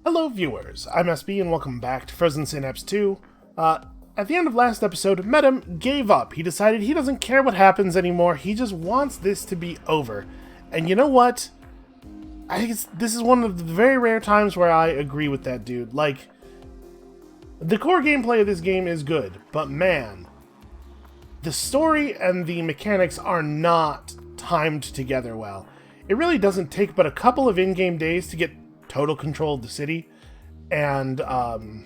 Hello viewers, I'm SB and welcome back to Frozen Synapse 2. At the end of last episode, Medem gave up. He decided he doesn't care what happens anymore, he just wants this to be over. And you know what? I think this is one of the very rare times where I agree with that dude. Like, the core gameplay of this game is good, but man, the story and the mechanics are not timed together well. It really doesn't take but a couple of in-game days to get total control of the city, and the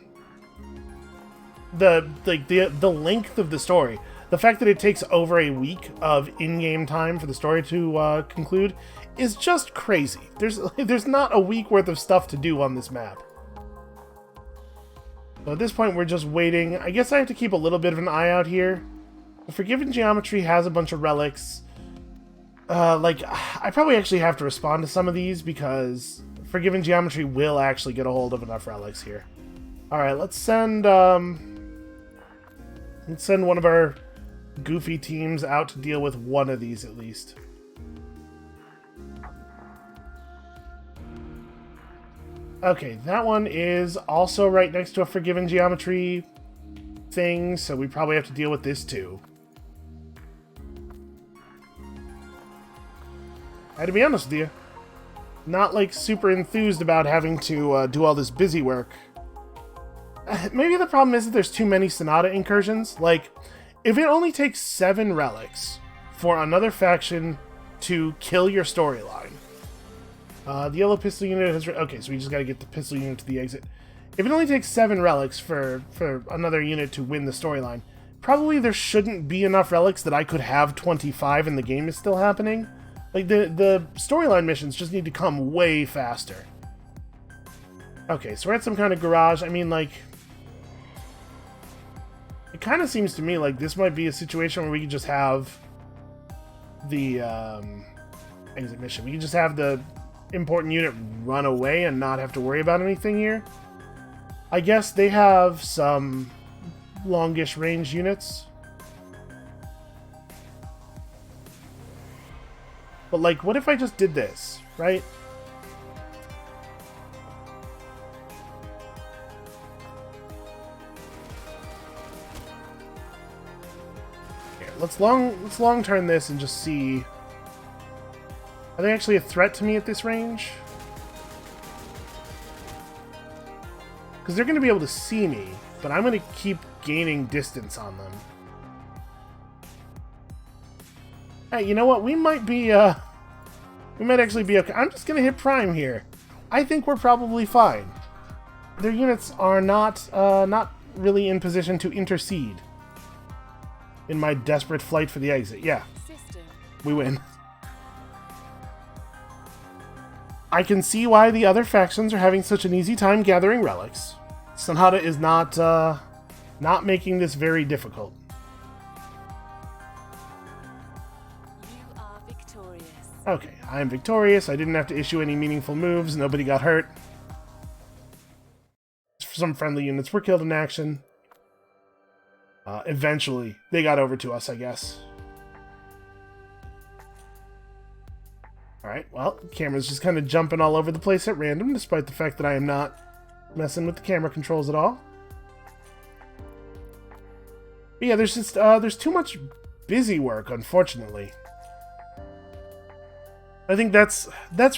length of the story, the fact that it takes over a week of in-game time for the story to conclude, is just crazy. There's not a week worth of stuff to do on this map. So at this point, we're just waiting. I guess I have to keep a little bit of an eye out here. The Forgiven Geometry has a bunch of relics. I probably actually have to respond to some of these because Forgiven Geometry will actually get a hold of enough relics here. Alright, let's send one of our goofy teams out to deal with one of these at least. Okay, that one is also right next to a Forgiven Geometry thing, so we probably have to deal with this too. I had to be honest with you, not like super enthused about having to do all this busy work. Maybe the problem is that there's too many Sonata incursions. Like, if it only takes 7 relics for another faction to kill your storyline. The yellow pistol unit has... Okay, so we just gotta get the pistol unit to the exit. If it only takes 7 relics for another unit to win the storyline, probably there shouldn't be enough relics that I could have 25 and the game is still happening. Like, the storyline missions just need to come way faster. Okay, so we're at some kind of garage. I mean, like... It kind of seems to me like this might be a situation where we could just have the exit mission. We can just have the important unit run away and not have to worry about anything here. I guess they have some longish range units. But, like, what if I just did this, right? Here, let's long turn this and just see. Are they actually a threat to me at this range? Because they're going to be able to see me, but I'm going to keep gaining distance on them. Hey, you know what? We might actually be okay. I'm just gonna hit Prime here. I think we're probably fine. Their units are not really in position to intercede in my desperate flight for the exit. Yeah, we win. I can see why the other factions are having such an easy time gathering relics. Sonata is not making this very difficult. Okay, I am victorious. I didn't have to issue any meaningful moves. Nobody got hurt. Some friendly units were killed in action. Eventually, they got over to us, I guess. Alright, well, the camera's just kind of jumping all over the place at random, despite the fact that I am not messing with the camera controls at all. But yeah, there's too much busy work, unfortunately. I think that's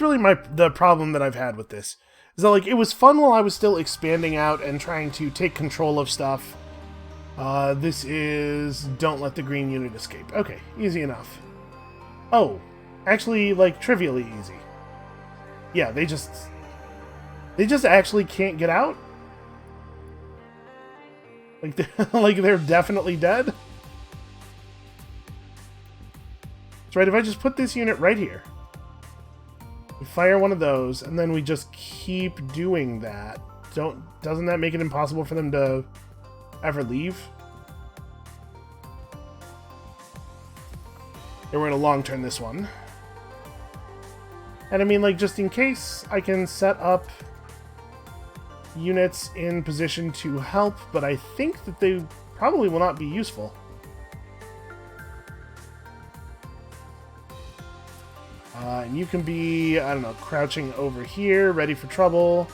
really the problem that I've had with this. Is that, like, it was fun while I was still expanding out and trying to take control of stuff. This is don't let the green unit escape. Okay, easy enough. Oh, actually, like, trivially easy. Yeah, they just actually can't get out? Like, they're definitely dead? That's right, if I just put this unit right here. We fire one of those, and then we just keep doing that. Doesn't that make it impossible for them to ever leave? Here, we're gonna long turn this one. And I mean, like, just in case, I can set up units in position to help, but I think that they probably will not be useful. And you can be, I don't know, crouching over here, ready for trouble.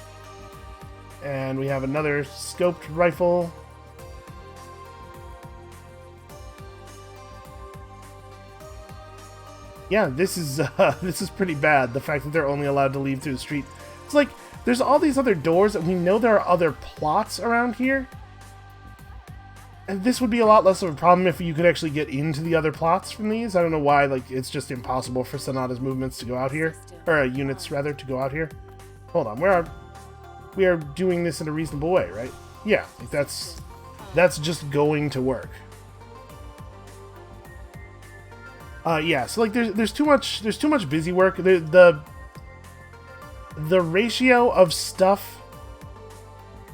And we have another scoped rifle. Yeah, this is pretty bad, the fact that they're only allowed to leave through the street. It's like, there's all these other doors, and we know there are other plots around here. And this would be a lot less of a problem if you could actually get into the other plots from these. I don't know why, like, it's just impossible for Sonata's movements to go out here. Or, units, rather, to go out here. Hold on, we are doing this in a reasonable way, right? Yeah, like, that's just going to work. Yeah, so like there's too much busy work. The ratio of stuff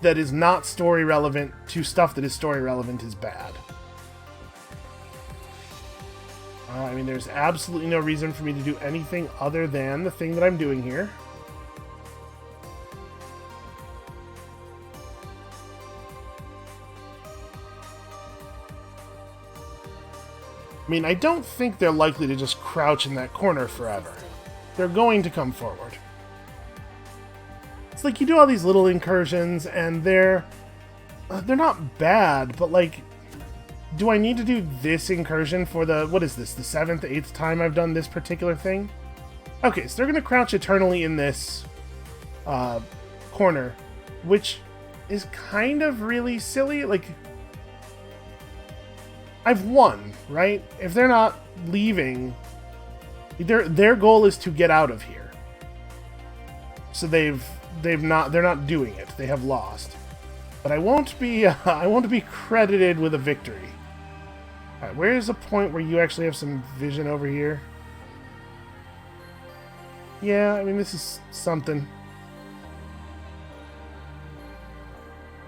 that is not story relevant to stuff that is story relevant is bad. I mean, there's absolutely no reason for me to do anything other than the thing that I'm doing here. I mean, I don't think they're likely to just crouch in that corner forever. They're going to come forward. It's like you do all these little incursions, and they're not bad, but like, do I need to do this incursion for the, what is this, the 7th, 8th time I've done this particular thing? Okay, so they're going to crouch eternally in this corner, which is kind of really silly. Like, I've won, right? If they're not leaving, their goal is to get out of here. So they're not doing it. They have lost. But I won't be credited with a victory. All right, where is the point where you actually have some vision over here? Yeah, I mean, this is something.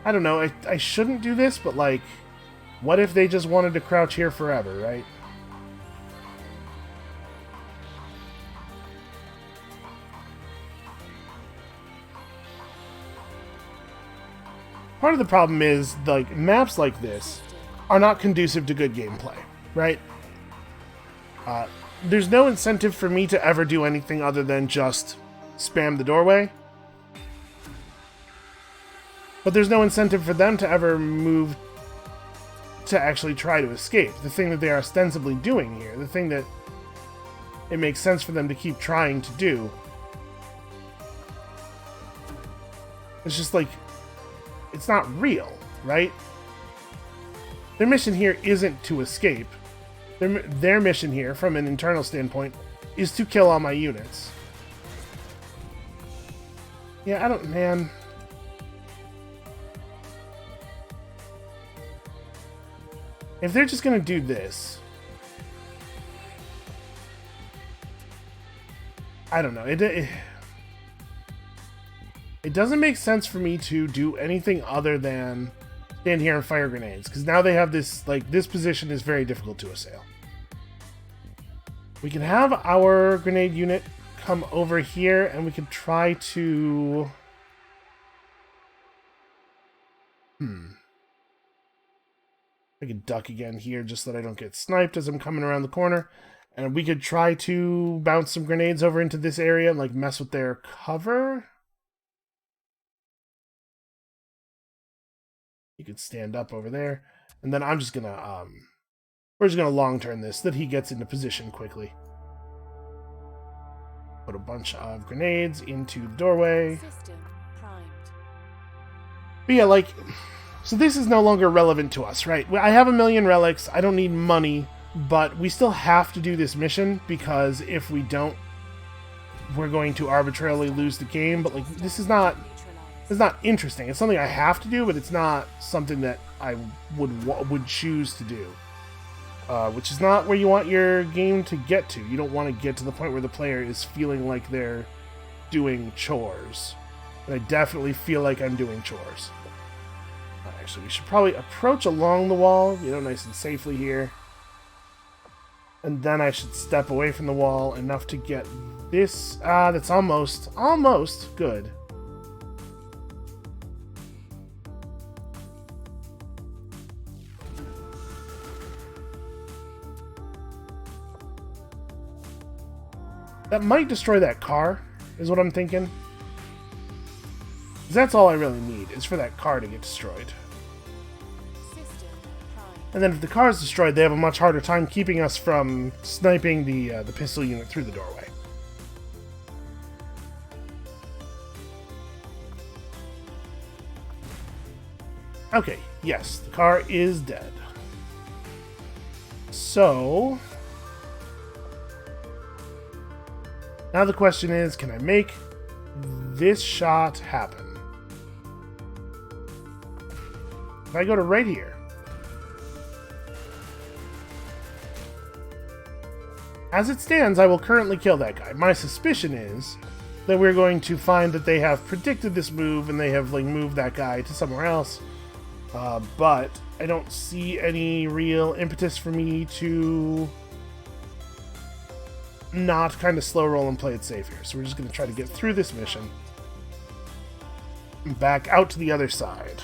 I don't know. I shouldn't do this, but like, what if they just wanted to crouch here forever, right? Part of the problem is, like, maps like this are not conducive to good gameplay, right? There's no incentive for me to ever do anything other than just spam the doorway. But there's no incentive for them to ever move to actually try to escape. The thing that they are ostensibly doing here, the thing that it makes sense for them to keep trying to do. It's just like, it's not real, right? Their mission here isn't to escape. Their mission here, from an internal standpoint, is to kill all my units. Yeah, man. If they're just gonna do this, I don't know. It doesn't make sense for me to do anything other than stand here and fire grenades, because now they have this, like, this position is very difficult to assail. We can have our grenade unit come over here, and we can try to... I could duck again here just so that I don't get sniped as I'm coming around the corner. And we could try to bounce some grenades over into this area and, like, mess with their cover. You could stand up over there. And then I'm just gonna, we're just gonna long turn this so that he gets into position quickly. Put a bunch of grenades into the doorway. System primed. But yeah, like, so this is no longer relevant to us, right? I have 1,000,000 relics. I don't need money, but we still have to do this mission, because if we don't, we're going to arbitrarily lose the game. But, like, this is not... It's not interesting. It's something I have to do, but it's not something that I would choose to do. Which is not where you want your game to get to. You don't want to get to the point where the player is feeling like they're doing chores. And I definitely feel like I'm doing chores. Actually, we should probably approach along the wall, you know, nice and safely here. And then I should step away from the wall enough to get this. That's almost good. That might destroy that car, is what I'm thinking. That's all I really need, is for that car to get destroyed. And then if the car is destroyed, they have a much harder time keeping us from sniping the pistol unit through the doorway. Okay, yes, the car is dead. So... now the question is, can I make this shot happen? If I go to right here... as it stands, I will currently kill that guy. My suspicion is that we're going to find that they have predicted this move and they have like moved that guy to somewhere else. But I don't see any real impetus for me to not kind of slow roll and play it safe here. So we're just going to try to get through this mission and back out to the other side.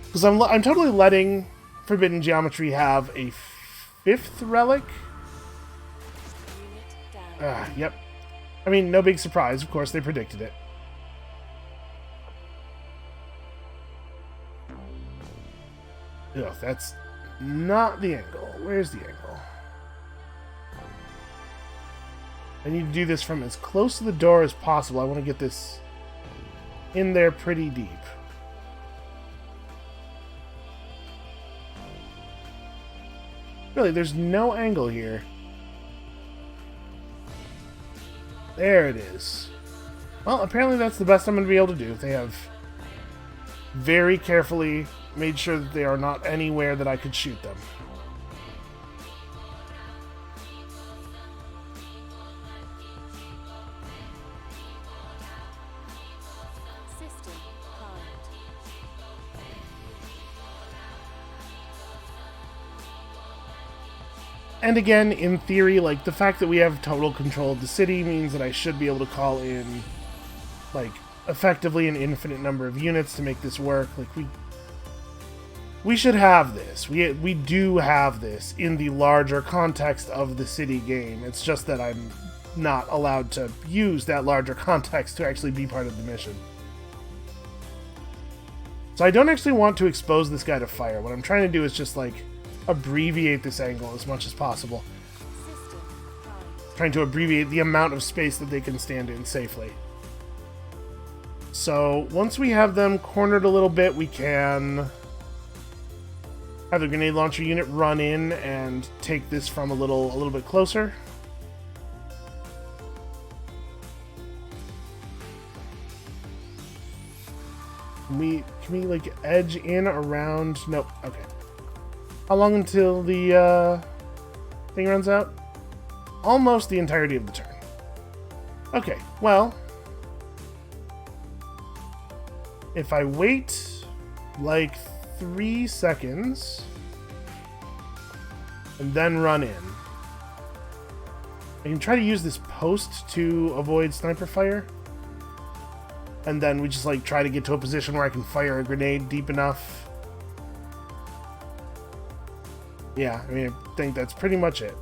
Because I'm totally letting Forbidden Geometry have a 5th relic. Yep. I mean, no big surprise. Of course, they predicted it. Ugh, that's not the angle. Where's the angle? I need to do this from as close to the door as possible. I want to get this in there pretty deep. Really, there's no angle here. There it is. Well, apparently that's the best I'm going to be able to do. They have very carefully made sure that they are not anywhere that I could shoot them. And again, in theory, like, the fact that we have total control of the city means that I should be able to call in, like, effectively an infinite number of units to make this work. Like, we should have this. We do have this in the larger context of the city game. It's just that I'm not allowed to use that larger context to actually be part of the mission. So I don't actually want to expose this guy to fire. What I'm trying to do is just, like, abbreviate this angle as much as possible. Trying to abbreviate the amount of space that they can stand in safely. So once we have them cornered a little bit, we can have the grenade launcher unit run in and take this from a little bit closer. Can we like edge in around? Nope. Okay. How long until the thing runs out? Almost the entirety of the turn. Okay, well, if I wait like 3 seconds and then run in, I can try to use this post to avoid sniper fire. And then we just like try to get to a position where I can fire a grenade deep enough. Yeah, I mean, I think that's pretty much it.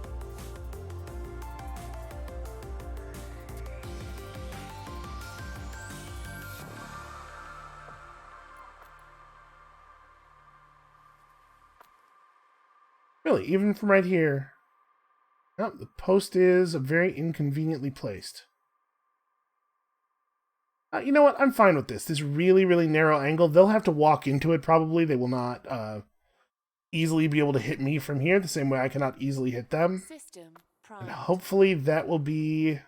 Really, even from right here. Oh, the post is very inconveniently placed. You know what? I'm fine with this. This really, really narrow angle. They'll have to walk into it, probably. They will not easily be able to hit me from here, the same way I cannot easily hit them. And hopefully that will be...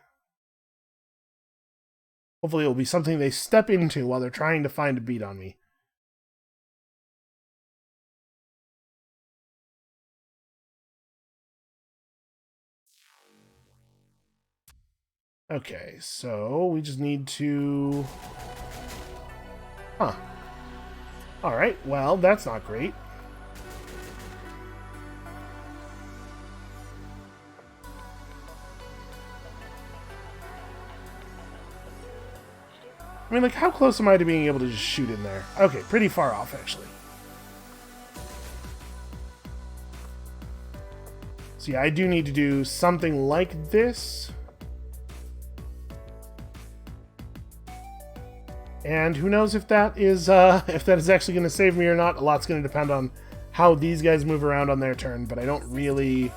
hopefully it will be something they step into while they're trying to find a beat on me. Okay, so we just need to... huh. Alright, well, that's not great. I mean, like, how close am I to being able to just shoot in there? Okay, pretty far off, actually. So yeah, I do need to do something like this. And who knows if that is actually going to save me or not. A lot's going to depend on how these guys move around on their turn, but I don't really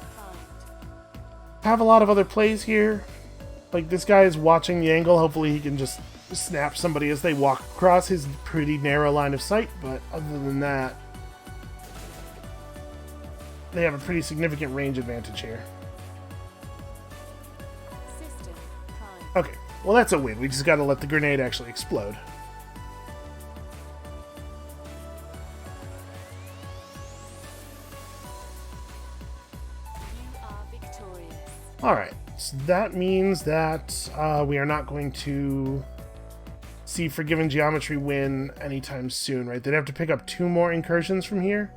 have a lot of other plays here. Like, this guy is watching the angle. Hopefully he can just snap somebody as they walk across his pretty narrow line of sight, but other than that, they have a pretty significant range advantage here. Okay, well that's a win. We just gotta let the grenade actually explode. Alright, so that means that we are not going to see Forgiven Geometry win anytime soon, right? They'd have to pick up 2 more incursions from here.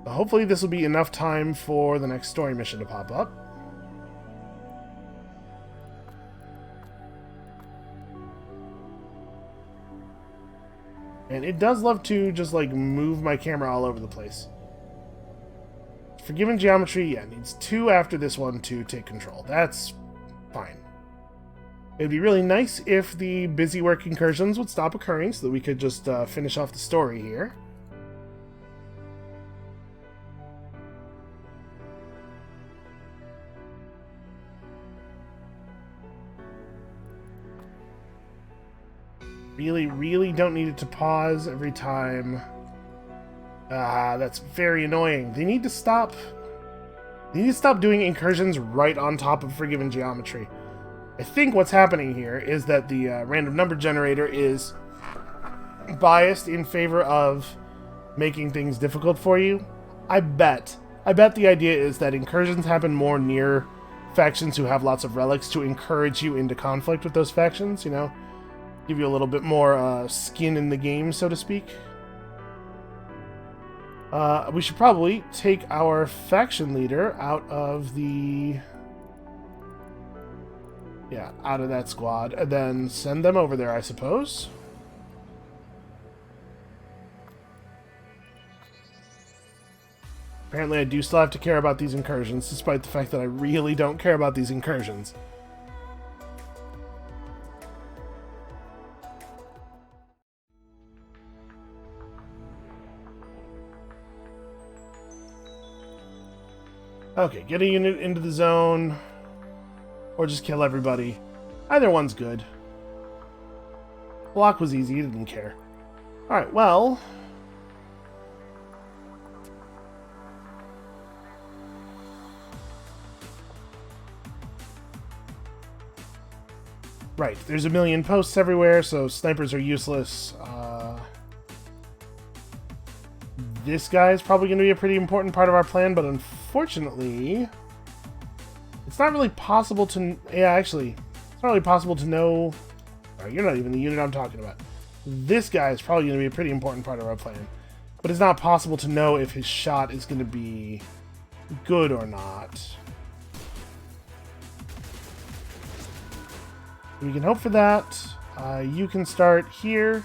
But hopefully this will be enough time for the next story mission to pop up. And it does love to just, like, move my camera all over the place. Forgiven Geometry, yeah, needs 2 after this one to take control. That's fine. It'd be really nice if the busy work incursions would stop occurring so that we could just finish off the story here. Really don't need it to pause every time. That's very annoying. They need to stop doing incursions right on top of Forgiven Geometry. I think what's happening here is that the random number generator is biased in favor of making things difficult for you. I bet the idea is that incursions happen more near factions who have lots of relics to encourage you into conflict with those factions, you know? Give you a little bit more skin in the game, so to speak. We should probably take our faction leader out of the... yeah, out of that squad, and then send them over there, I suppose. Apparently I do still have to care about these incursions, despite the fact that I really don't care about these incursions. Okay, get a unit into the zone, or just kill everybody. Either one's good. Block was easy, he didn't care. Alright, well... right, there's a million posts everywhere, so snipers are useless. This guy is probably going to be a pretty important part of our plan, but unfortunately, it's not really possible to... yeah, actually, it's not really possible to know... Right, you're not even the unit I'm talking about. This guy is probably going to be a pretty important part of our plan, but it's not possible to know if his shot is going to be good or not. We can hope for that. You can start here.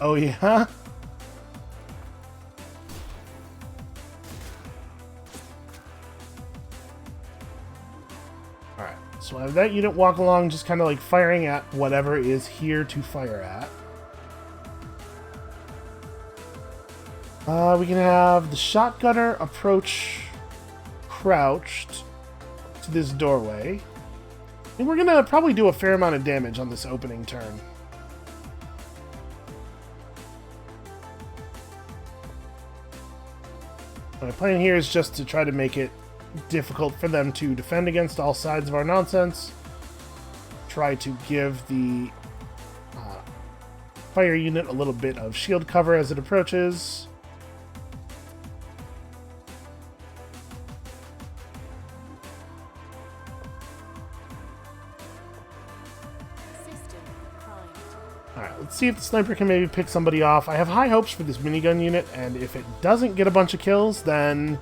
Oh, yeah? Alright, so I have that unit walk along, just kind of like firing at whatever is here to fire at. We can have the shotgunner approach crouched to this doorway. And we're going to probably do a fair amount of damage on this opening turn. My plan here is just to try to make it difficult for them to defend against all sides of our nonsense. Try to give the fire unit a little bit of shield cover as it approaches. Alright, let's see if the sniper can maybe pick somebody off. I have high hopes for this minigun unit, and if it doesn't get a bunch of kills, then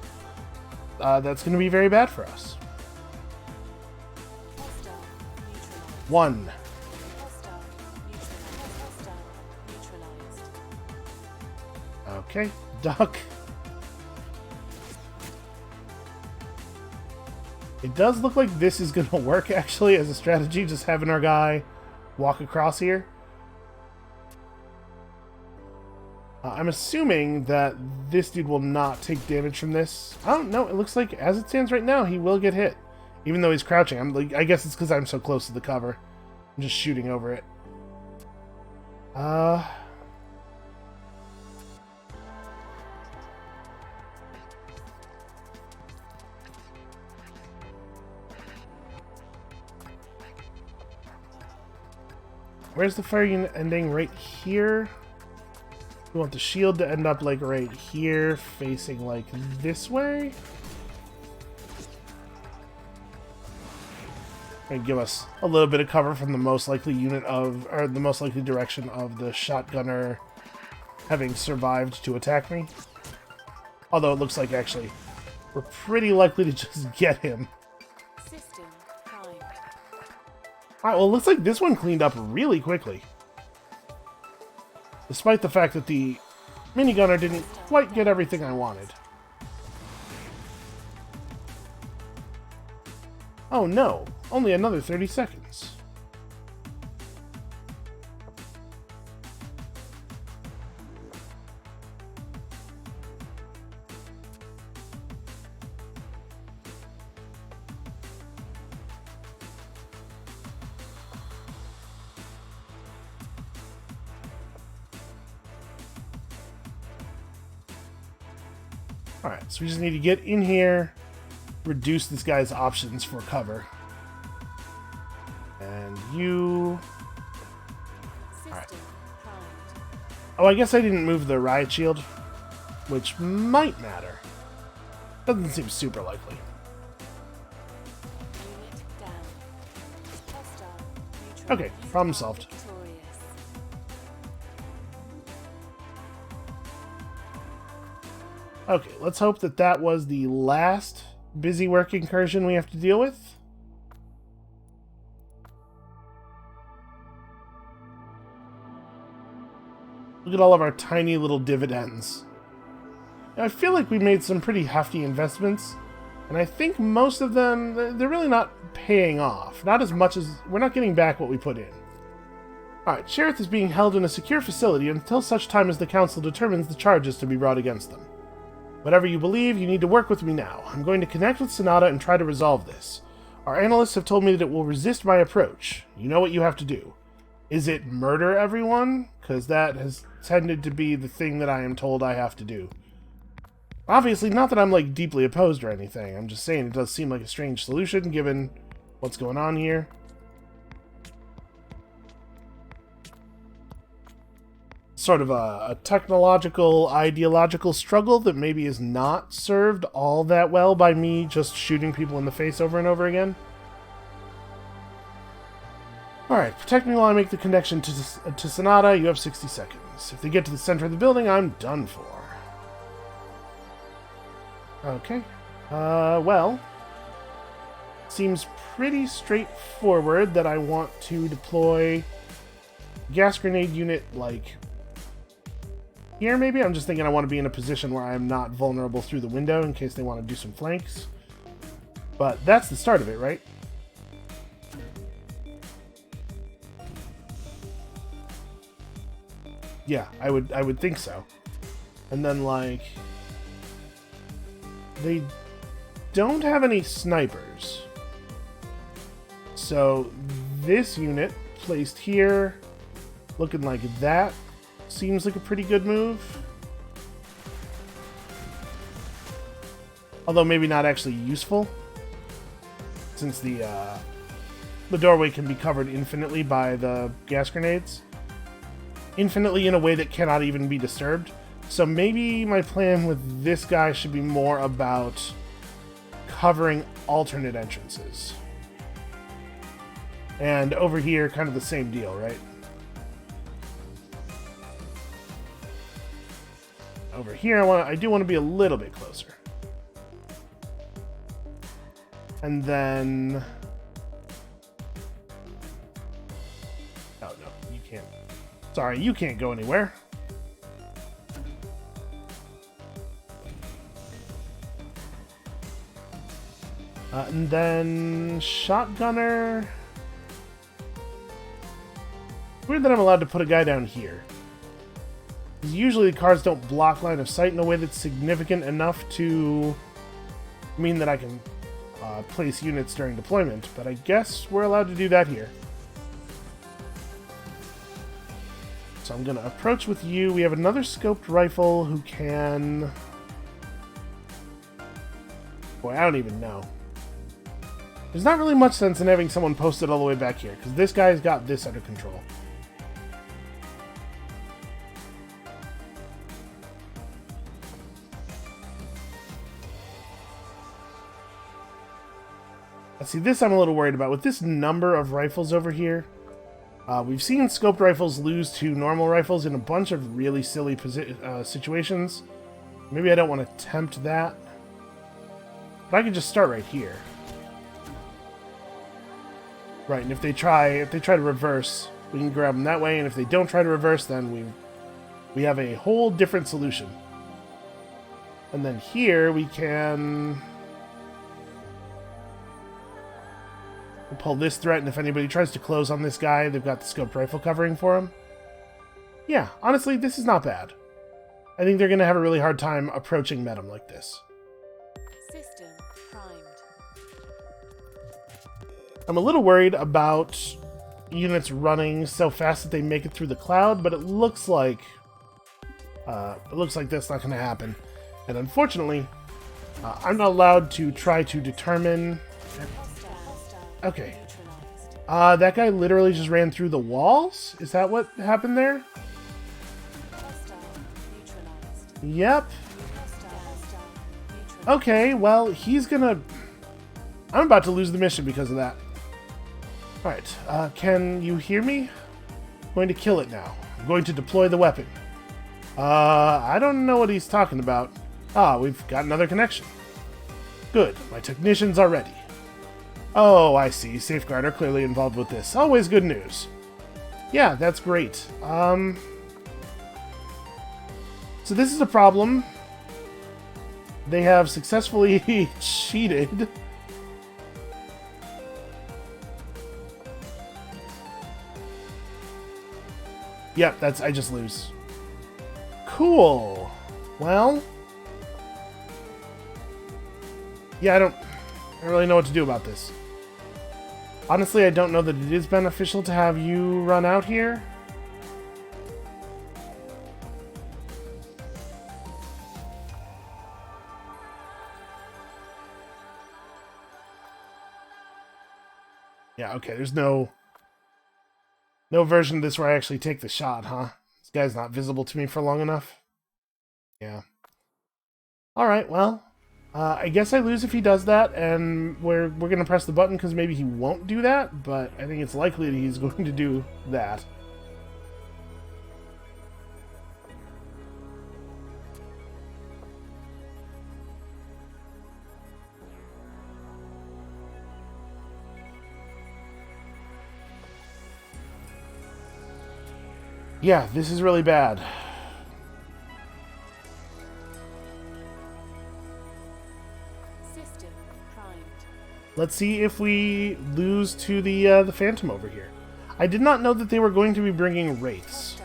that's going to be very bad for us. 1. Okay, duck. It does look like this is going to work, actually, as a strategy, just having our guy walk across here. I'm assuming that this dude will not take damage from this. I don't know. It looks like, as it stands right now, he will get hit. Even though he's crouching. I guess it's because I'm so close to the cover. I'm just shooting over it. Where's the fire unit ending? Right here? We want the shield to end up like right here, facing like this way. And give us a little bit of cover from the most likely unit of, or the most likely direction of the shotgunner having survived to attack me. Although it looks like actually we're pretty likely to just get him. System primed. Alright, well it looks like this one cleaned up really quickly. Despite the fact that the minigunner didn't quite get everything I wanted. Oh no, only another 30 seconds. Alright, so we just need to get in here, reduce this guy's options for cover. And you... Alright. Oh, I guess I didn't move the riot shield, which might matter. Doesn't seem super likely. Unit down. Hostile. Neutral. Okay, problem solved. Victorious. Okay, let's hope that that was the last busy work incursion we have to deal with. Look at all of our tiny little dividends. Now, I feel like we made some pretty hefty investments, and I think most of them, they're really not paying off. Not as much as... we're not getting back what we put in. Alright, Sheriff is being held in a secure facility until such time as the Council determines the charges to be brought against them. Whatever you believe, you need to work with me now. I'm going to connect with Sonata and try to resolve this. Our analysts have told me that it will resist my approach. You know what you have to do. Is it murder everyone? Because that has tended to be the thing that I am told I have to do. Obviously, not that I'm, like, deeply opposed or anything. I'm just saying it does seem like a strange solution, given what's going on here. Sort of a technological, ideological struggle that maybe is not served all that well by me just shooting people in the face over and over again. Alright, protect me while I make the connection to Sonata. You have 60 seconds. If they get to the center of the building, I'm done for. Okay. Well, seems pretty straightforward that I want to deploy gas grenade unit, like, here maybe? I'm just thinking I want to be in a position where I'm not vulnerable through the window in case they want to do some flanks. But that's the start of it, right? Yeah, I would think so. And then, like, they don't have any snipers. So this unit placed here, looking like that, seems like a pretty good move. Although maybe not actually useful, since the doorway can be covered infinitely by the gas grenades. Infinitely in a way that cannot even be disturbed. So maybe my plan with this guy should be more about covering alternate entrances. And over here, kind of the same deal, right? Over here, I do want to be a little bit closer. And then... oh, no, you can't. Sorry, you can't go anywhere. And then shotgunner. Weird that I'm allowed to put a guy down here. Usually the cars don't block line of sight in a way that's significant enough to mean that I can place units during deployment, but I guess we're allowed to do that here. So I'm going to approach with you. We have another scoped rifle who can... Boy, I don't even know. There's not really much sense in having someone posted all the way back here, because this guy's got this under control. See, this I'm a little worried about. With this number of rifles over here, we've seen scoped rifles lose to normal rifles in a bunch of really silly situations. Maybe I don't want to tempt that. But I could just start right here. Right, and if they try to reverse, we can grab them that way, and if they don't try to reverse, then we have a whole different solution. And then here we can... We'll pull this threat, and if anybody tries to close on this guy, they've got the scoped rifle covering for him. Yeah, honestly, this is not bad. I think they're going to have a really hard time approaching Medem like this. System primed. I'm a little worried about units running so fast that they make it through the cloud, but it looks like that's not going to happen. And unfortunately, I'm not allowed to try to determine... Okay. That guy literally just ran through the walls? Is that what happened there? Yep. Okay, well, he's gonna... I'm about to lose the mission because of that. Alright, can you hear me? I'm going to kill it now. I'm going to deploy the weapon. I don't know what he's talking about. Ah, we've got another connection. Good, my technicians are ready. Oh, I see. Safeguard are clearly involved with this. Always good news. Yeah, that's great. So this is a problem. They have successfully cheated. Yep, I just lose. Cool. Well... Yeah, I don't really know what to do about this. Honestly, I don't know that it is beneficial to have you run out here. Yeah, okay, there's no version of this where I actually take the shot, huh? This guy's not visible to me for long enough. Yeah. Alright, well... I guess I lose if he does that, and we're going to press the button because maybe he won't do that, but I think it's likely that he's going to do that. Yeah, this is really bad. Let's see if we lose to the Phantom over here. I did not know that they were going to be bringing Wraiths.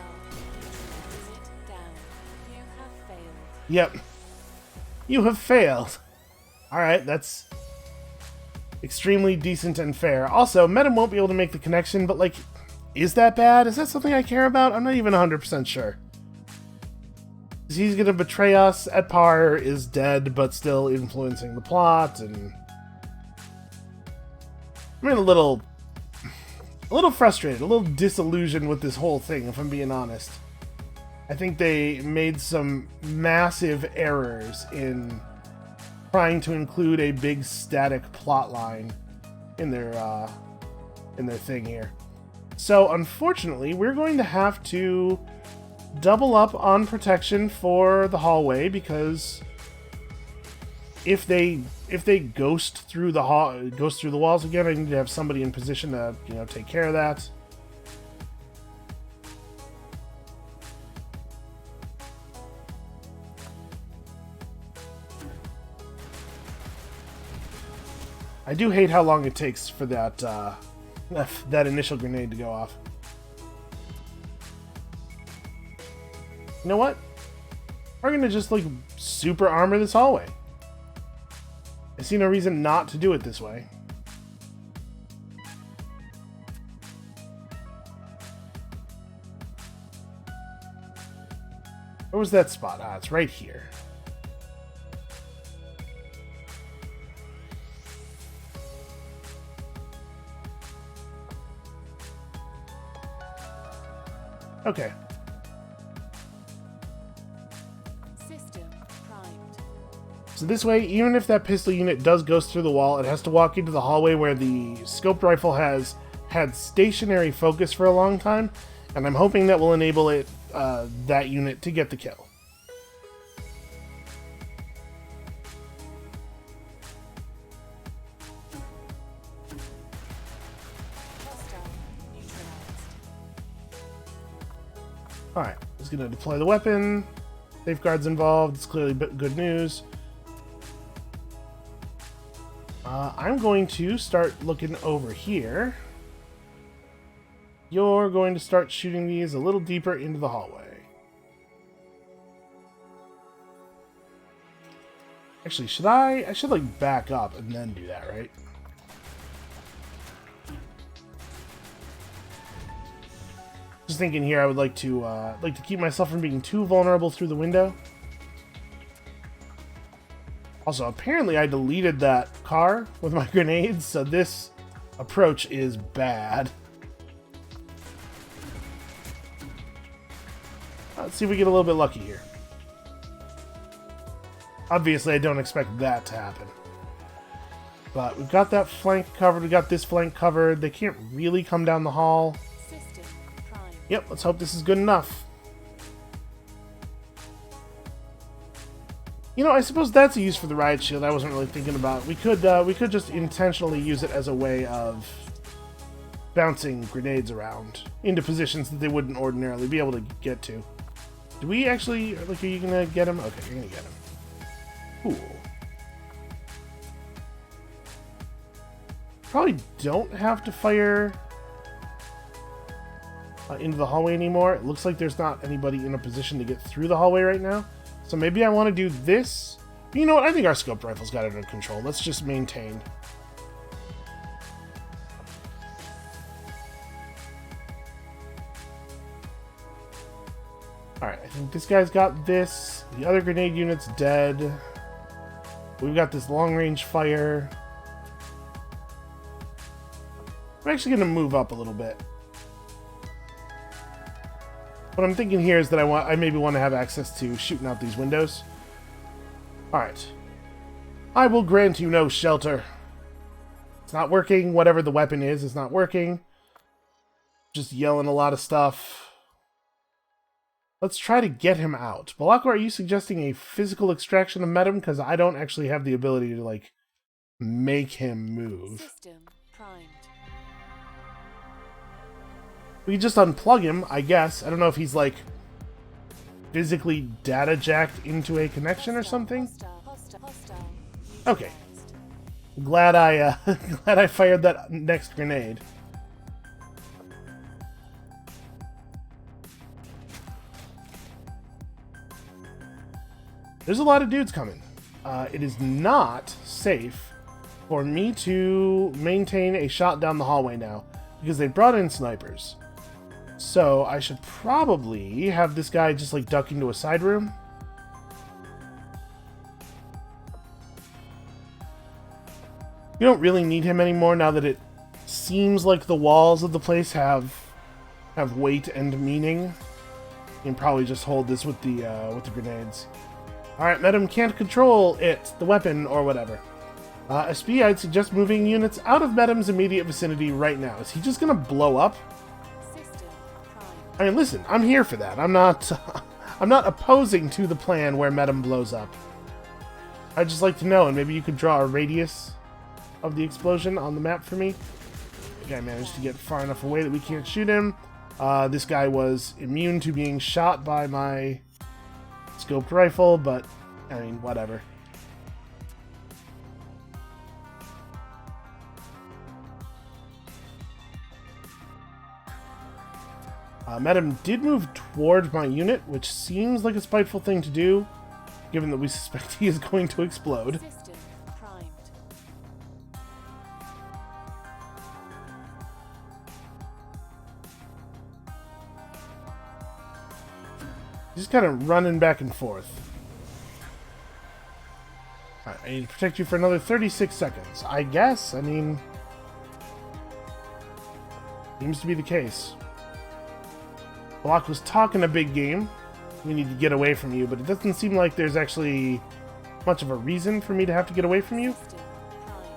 Yep. You have failed. Alright, that's extremely decent and fair. Also, Medem won't be able to make the connection, but, like, is that bad? Is that something I care about? I'm not even 100% sure. He's gonna betray us. Etpar is dead, but still influencing the plot, and... I'm a little frustrated, a little disillusioned with this whole thing, if I'm being honest. I think they made some massive errors in trying to include a big static plot line in their thing here. So, unfortunately, we're going to have to double up on protection for the hallway, because if they ghost through the walls again, I need to have somebody in position to, take care of that. I do hate how long it takes for that that initial grenade to go off. You know what? We're gonna just like super armor this hallway. I see no reason not to do it this way. Where was that spot? Ah, it's right here. Okay. System primed. So this way, even if that pistol unit does go through the wall, it has to walk into the hallway where the scoped rifle has had stationary focus for a long time, and I'm hoping that will enable it, that unit to get the kill. Hostile neutralized. Alright, just gonna deploy the weapon. Safeguards involved, it's clearly good news. I'm going to start looking over here. You're going to start shooting these a little deeper into the hallway. Actually, I should like back up and then do that, right? Just thinking here, I would like to keep myself from being too vulnerable through the window. Also, apparently I deleted that car with my grenades, so this approach is bad. Let's see if we get a little bit lucky here. Obviously, I don't expect that to happen. But we've got that flank covered, we got this flank covered. They can't really come down the hall. System primed. Yep, let's hope this is good enough. You know, I suppose that's a use for the riot shield I wasn't really thinking about. We could just intentionally use it as a way of bouncing grenades around into positions that they wouldn't ordinarily be able to get to. Do we actually, like, are you gonna get him? Okay, you're gonna get him. Cool. Probably don't have to fire into the hallway anymore. It looks like there's not anybody in a position to get through the hallway right now. So maybe I want to do this. You know what? I think our scoped rifle's got it under control. Let's just maintain. Alright, I think this guy's got this. The other grenade unit's dead. We've got this long-range fire. I'm actually going to move up a little bit. What I'm thinking here is that I maybe want to have access to shooting out these windows. Alright. I will grant you no shelter. It's not working. Whatever the weapon is, it's not working. Just yelling a lot of stuff. Let's try to get him out. Balako, are you suggesting a physical extraction of Medum? Because I don't actually have the ability to, like, make him move. System primed. We can just unplug him, I guess. I don't know if he's, like, physically data jacked into a connection or something. Hostile Okay. Glad I glad I fired that next grenade. There's a lot of dudes coming. It is not safe for me to maintain a shot down the hallway now because they brought in snipers. So I should probably have this guy just like duck into a side room. You don't really need him anymore now that it seems like the walls of the place have weight and meaning. You can probably just hold this with the grenades. Alright, Medum can't control it, the weapon, or whatever. SB, I'd suggest moving units out of Medum's immediate vicinity right now. Is he just gonna blow up? System primed. I mean, listen, I'm here for that. I'm not I'm not opposing to the plan where Medum blows up. I'd just like to know, and maybe you could draw a radius of the explosion on the map for me. The guy managed to get far enough away that we can't shoot him. This guy was immune to being shot by my scoped rifle, but I mean, whatever. Madam did move toward my unit, which seems like a spiteful thing to do, given that we suspect he is going to explode. System primed. Just kind of running back and forth. Alright, I need to protect you for another 36 seconds. I guess, I mean... seems to be the case. Block was talking a big game. We need to get away from you, but it doesn't seem like there's actually much of a reason for me to have to get away from you. System primed.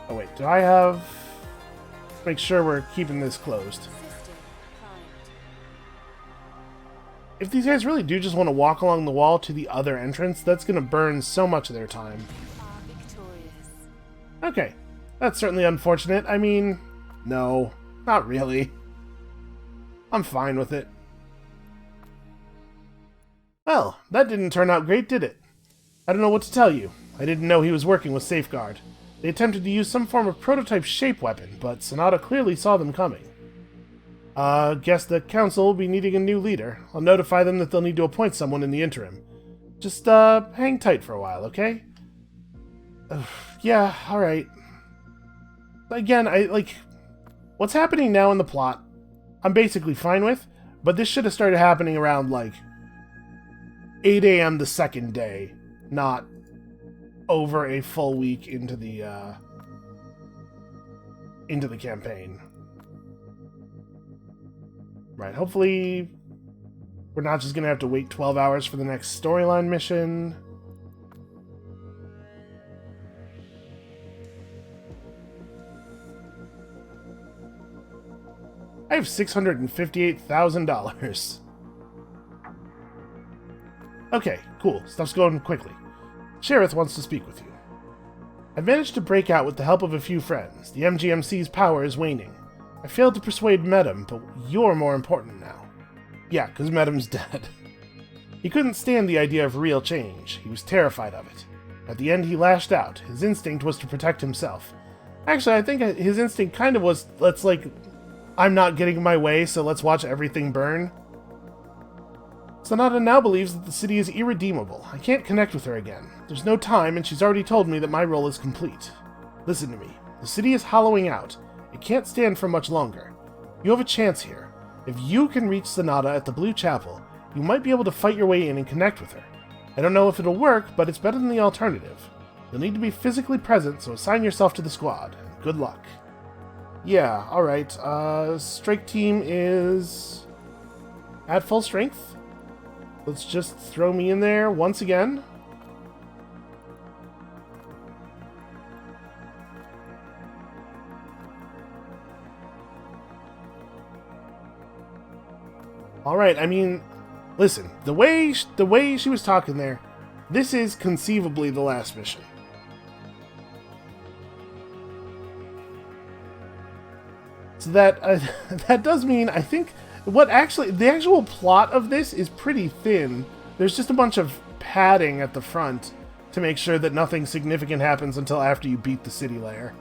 Oh wait, do I have... make sure we're keeping this closed. System primed. If these guys really do just want to walk along the wall to the other entrance, that's going to burn so much of their time. You are victorious. Okay, that's certainly unfortunate. I mean, no, not really. I'm fine with it. Well, that didn't turn out great, did it? I don't know what to tell you. I didn't know he was working with Safeguard. They attempted to use some form of prototype shape weapon, but Sonata clearly saw them coming. Guess the council will be needing a new leader. I'll notify them that they'll need to appoint someone in the interim. Just, hang tight for a while, okay? Yeah, alright. Again, what's happening now in the plot, I'm basically fine with, but this should have started happening around, 8 a.m. the second day, not over a full week into the campaign. Right, hopefully we're not just gonna have to wait 12 hours for the next storyline mission. I have $658,000. Okay, cool. Stuff's going quickly. Sheriff wants to speak with you. I've managed to break out with the help of a few friends. The MGMC's power is waning. I failed to persuade Medem, but you're more important now. Yeah, because Medem's dead. He couldn't stand the idea of real change. He was terrified of it. At the end, he lashed out. His instinct was to protect himself. Actually, I think his instinct kind of was, I'm not getting my way, so let's watch everything burn. Sonata now believes that the city is irredeemable. I can't connect with her again. There's no time, and she's already told me that my role is complete. Listen to me. The city is hollowing out. It can't stand for much longer. You have a chance here. If you can reach Sonata at the Blue Chapel, you might be able to fight your way in and connect with her. I don't know if it'll work, but it's better than the alternative. You'll need to be physically present, so assign yourself to the squad. Good luck. Yeah, alright. Strike team is at full strength. Let's just throw me in there once again. Alright, I mean, listen, the way she was talking there, this is conceivably the last mission. So that that does mean, I think, the actual plot of this is pretty thin. There's just a bunch of padding at the front to make sure that nothing significant happens until after you beat the city layer.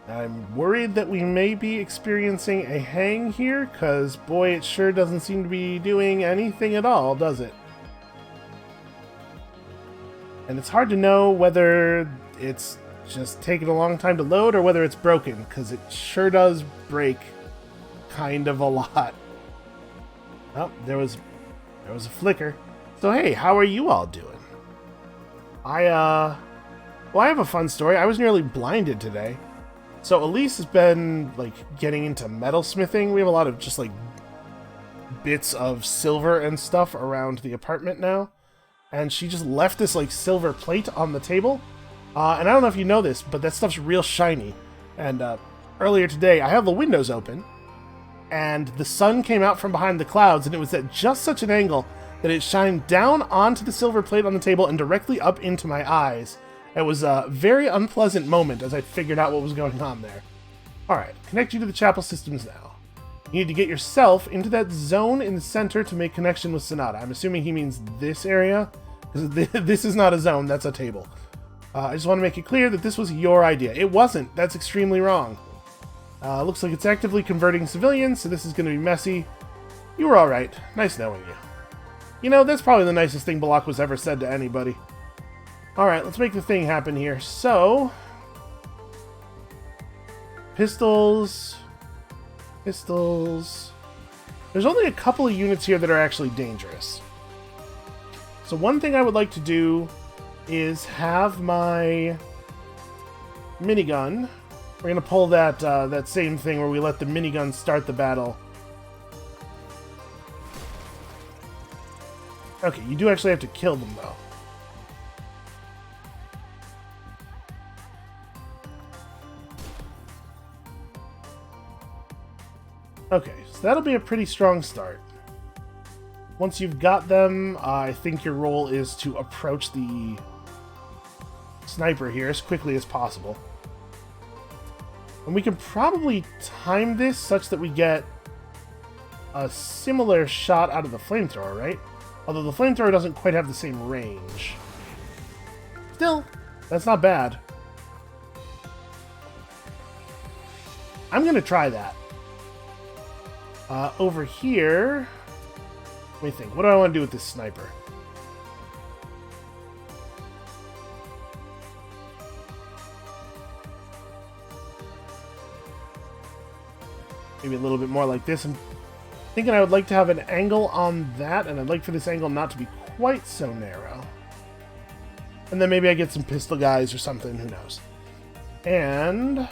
I'm worried that we may be experiencing a hang here, because, boy, it sure doesn't seem to be doing anything at all, does it? And it's hard to know whether it's just taking a long time to load or whether it's broken, because it sure does break kind of a lot. Oh, there was a flicker. So hey, how are you all doing? Well, I have a fun story. I was nearly blinded today. So Elise has been, getting into metalsmithing. We have a lot of just, bits of silver and stuff around the apartment now. And she just left this, silver plate on the table. And I don't know if you know this, but that stuff's real shiny. And earlier today, I had the windows open, and the sun came out from behind the clouds, and it was at just such an angle that it shined down onto the silver plate on the table and directly up into my eyes. It was a very unpleasant moment as I figured out what was going on there. Alright, connect you to the chapel systems now. You need to get yourself into that zone in the center to make connection with Sonata. I'm assuming he means this area, because this is not a zone, that's a table. I just want to make it clear that this was your idea. It wasn't. That's extremely wrong. Looks like it's actively converting civilians, so this is going to be messy. You were alright. Nice knowing you. You know, that's probably the nicest thing Balak was ever said to anybody. Alright, let's make the thing happen here. So... Pistols... Pistols... There's only a couple of units here that are actually dangerous. So one thing I would like to do is have my minigun. We're going to pull that that same thing where we let the minigun start the battle. Okay, you do actually have to kill them, though. Okay, so that'll be a pretty strong start. Once you've got them, I think your role is to approach the sniper here as quickly as possible. And we can probably time this such that we get a similar shot out of the flamethrower, right? Although the flamethrower doesn't quite have the same range. Still, that's not bad. I'm going to try that. Over here... Let me think. What do I want to do with this sniper? Maybe a little bit more like this. I'm thinking I would like to have an angle on that, and I'd like for this angle not to be quite so narrow. And then maybe I get some pistol guys or something, who knows. And...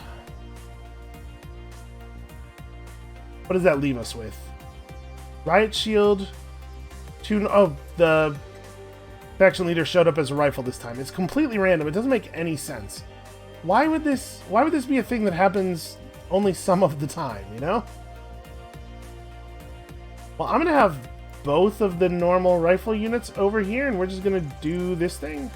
what does that leave us with? Riot Shield... Oh, the faction leader showed up as a rifle this time. It's completely random. It doesn't make any sense. Why would this be a thing that happens only some of the time, you know? Well, I'm going to have both of the normal rifle units over here, and we're just going to do this thing.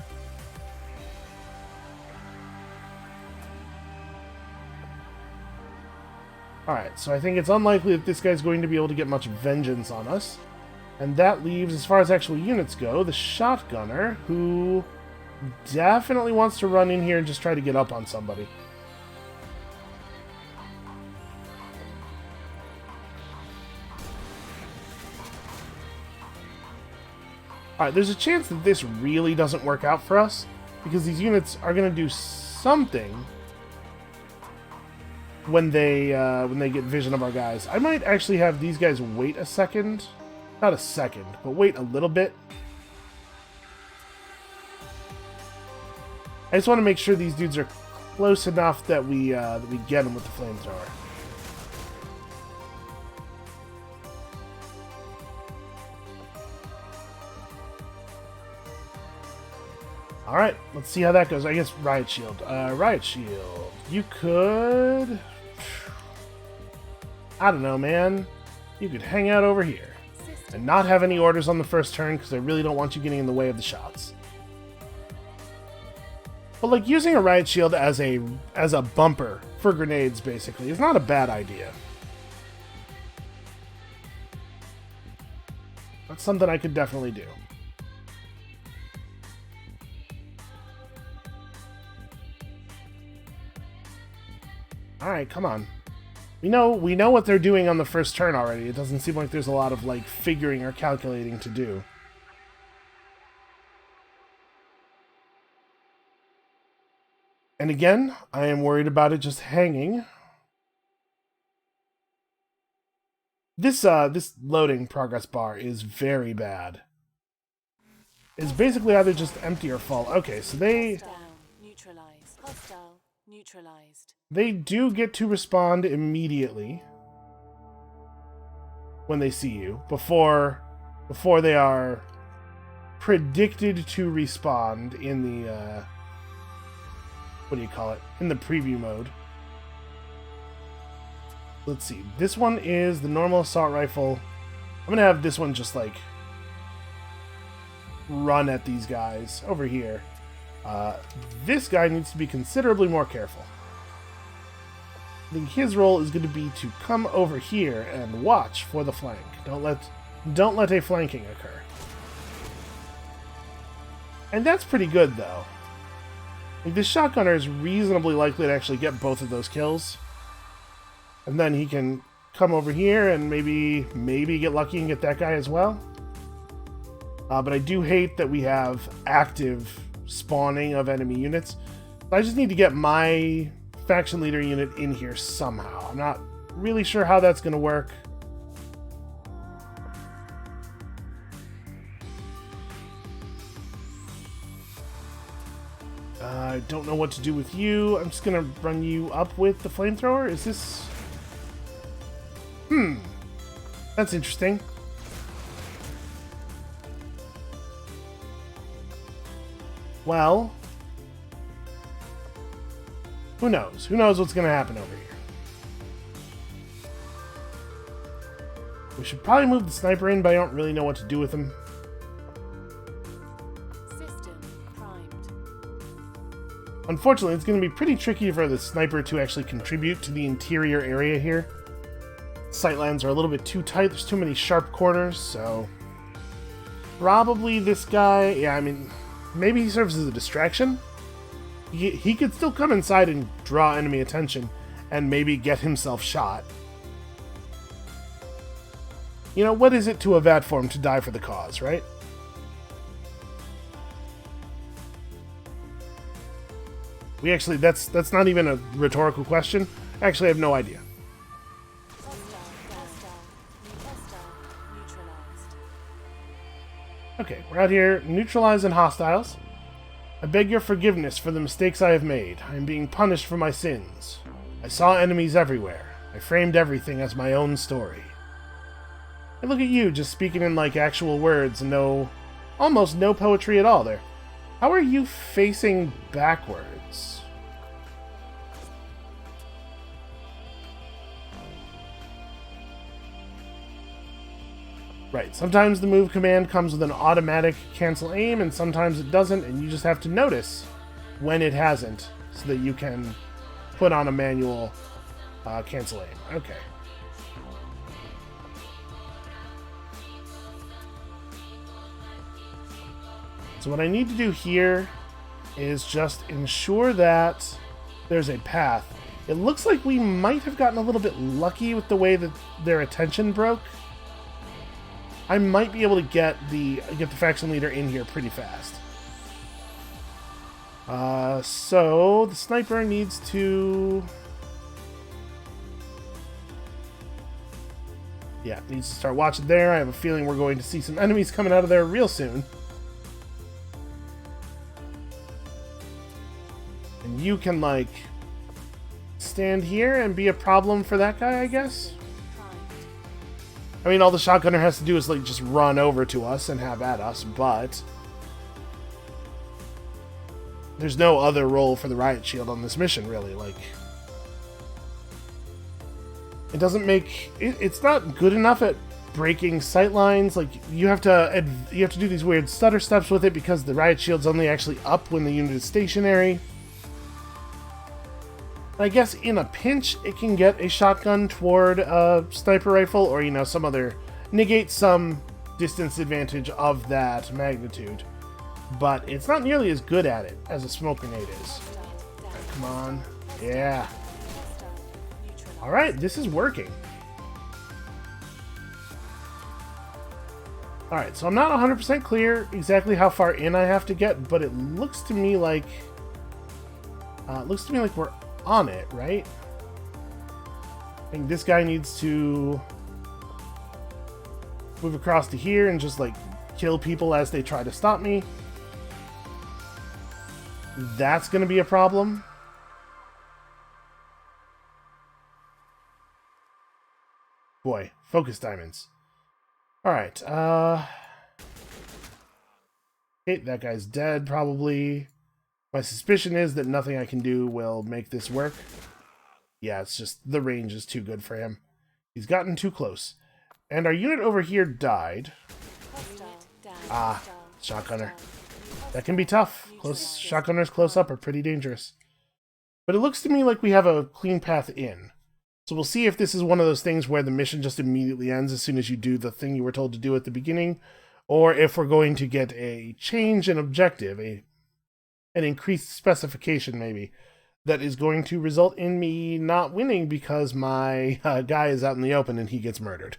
Alright, so I think it's unlikely that this guy's going to be able to get much vengeance on us. And that leaves, as far as actual units go, the shotgunner, who definitely wants to run in here and just try to get up on somebody. Alright, there's a chance that this really doesn't work out for us, because these units are going to do something when they get vision of our guys. I might actually have these guys wait a second. Not a second, but wait a little bit. I just want to make sure these dudes are close enough that we get them with the flamethrower. Alright, let's see how that goes. I guess Riot Shield. Riot Shield. You could... I don't know, man. You could hang out over here. And not have any orders on the first turn, because I really don't want you getting in the way of the shots. But, like, using a riot shield as a bumper for grenades, basically, is not a bad idea. That's something I could definitely do. Alright, come on. We know what they're doing on the first turn already. It doesn't seem like there's a lot of, like, figuring or calculating to do. And again, I am worried about it just hanging. This loading progress bar is very bad. It's basically either just empty or full. Okay, so they... Hostile neutralized. They do get to respond immediately when they see you, before they are predicted to respond in the, what do you call it? In the preview mode. Let's see. This one is the normal assault rifle. I'm gonna have this one just, like, run at these guys over here. This guy needs to be considerably more careful. I think his role is going to be to come over here and watch for the flank. Don't let a flanking occur. And that's pretty good, though. Like, this shotgunner is reasonably likely to actually get both of those kills. And then he can come over here and maybe get lucky and get that guy as well. But I do hate that we have active spawning of enemy units. I just need to get my faction leader unit in here somehow. I'm not really sure how that's going to work. I don't know what to do with you. I'm just going to run you up with the flamethrower. Is this... That's interesting. Well, who knows? Who knows what's going to happen over here? We should probably move the sniper in, but I don't really know what to do with him. System primed. Unfortunately, it's going to be pretty tricky for the sniper to actually contribute to the interior area here. Sightlines are a little bit too tight. There's too many sharp corners, so... Probably this guy... Yeah, I mean... Maybe he serves as a distraction. He could still come inside and draw enemy attention and maybe get himself shot. You know, what is it to a vat form to die for the cause, right? We actually, that's not even a rhetorical question. Actually, I have no idea. Hostile neutralized. Okay, we're out here neutralizing hostiles. I beg your forgiveness for the mistakes I have made. I am being punished for my sins. I saw enemies everywhere. I framed everything as my own story. And look at you, just speaking in like actual words and almost no poetry at all there. How are you facing backwards? Right, sometimes the move command comes with an automatic cancel aim, and sometimes it doesn't, and you just have to notice when it hasn't, so that you can put on a manual cancel aim. Okay. So what I need to do here is just ensure that there's a path. It looks like we might have gotten a little bit lucky with the way that their attention broke. I might be able to get the faction leader in here pretty fast. So the sniper needs to... Yeah, needs to start watching there. I have a feeling we're going to see some enemies coming out of there real soon. And you can, like, stand here and be a problem for that guy, I guess? I mean, all the shotgunner has to do is, like, just run over to us and have at us, but... There's no other role for the riot shield on this mission, really. Like, it doesn't make... It's not good enough at breaking sightlines. Like, you have to do these weird stutter steps with it because the riot shield's only actually up when the unit is stationary. I guess in a pinch, it can get a shotgun toward a sniper rifle or, you know, some other... negate some distance advantage of that magnitude. But it's not nearly as good at it as a smoke grenade is. Right, come on. Yeah. Alright, this is working. Alright, so I'm not 100% clear exactly how far in I have to get, but it looks to me like... we're on it, right? I think this guy needs to move across to here and just, like, kill people as they try to stop me. That's gonna be a problem. Boy, focus diamonds. Alright, okay, that guy's dead, probably. My suspicion is that nothing I can do will make this work. Yeah, it's just the range is too good for him. He's gotten too close. And our unit over here died. Ah, shotgunner. That can be tough. Shotgunners close up are pretty dangerous. But it looks to me like we have a clean path in. So we'll see if this is one of those things where the mission just immediately ends as soon as you do the thing you were told to do at the beginning, or if we're going to get a change in objective, a an increased specification, maybe, that is going to result in me not winning because my guy is out in the open and he gets murdered.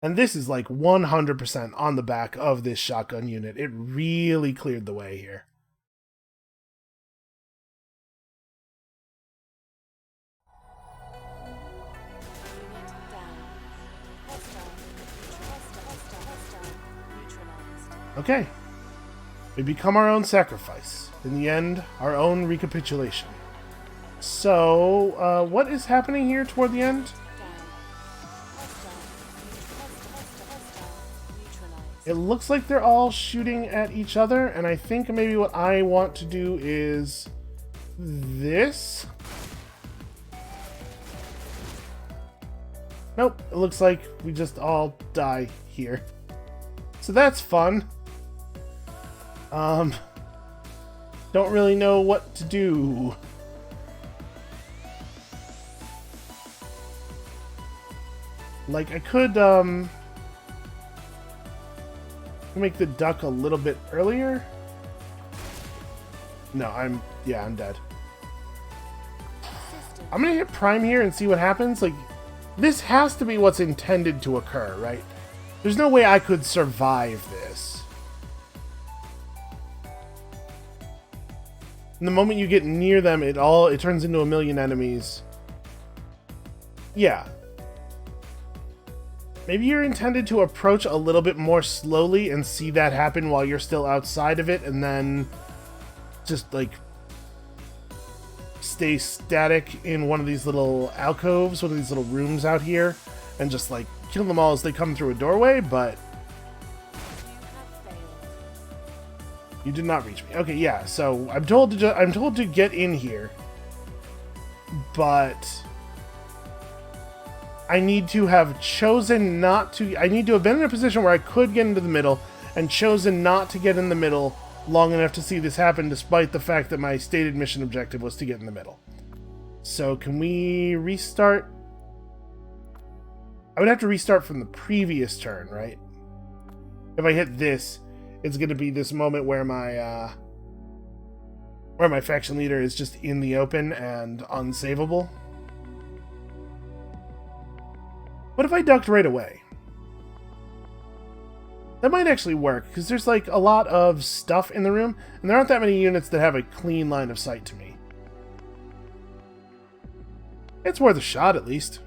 And this is like 100% on the back of this shotgun unit. It really cleared the way here. Unit down. Hostile neutralized. Okay. We become our own sacrifice. In the end, our own recapitulation. So, what is happening here toward the end? It looks like they're all shooting at each other, and I think maybe what I want to do is this. Nope, it looks like we just all die here. So that's fun. Don't really know what to do. Like, I could, make the duck a little bit earlier. No, I'm dead. I'm gonna hit prime here and see what happens. Like, this has to be what's intended to occur, right? There's no way I could survive this. And the moment you get near them, it turns into a million enemies. Yeah. Maybe you're intended to approach a little bit more slowly and see that happen while you're still outside of it, and then just, like, stay static in one of these little alcoves, one of these little rooms out here, and just, like, kill them all as they come through a doorway, but you did not reach me. Okay, yeah, so I'm told to get in here, but I need to have chosen not to. I need to have been in a position where I could get into the middle and chosen not to get in the middle long enough to see this happen, despite the fact that my stated mission objective was to get in the middle. So can we restart? I would have to restart from the previous turn, right? If I hit this, it's going to be this moment where my faction leader is just in the open and unsavable. What if I ducked right away? That might actually work, because there's like a lot of stuff in the room, and there aren't that many units that have a clean line of sight to me. It's worth a shot, at least.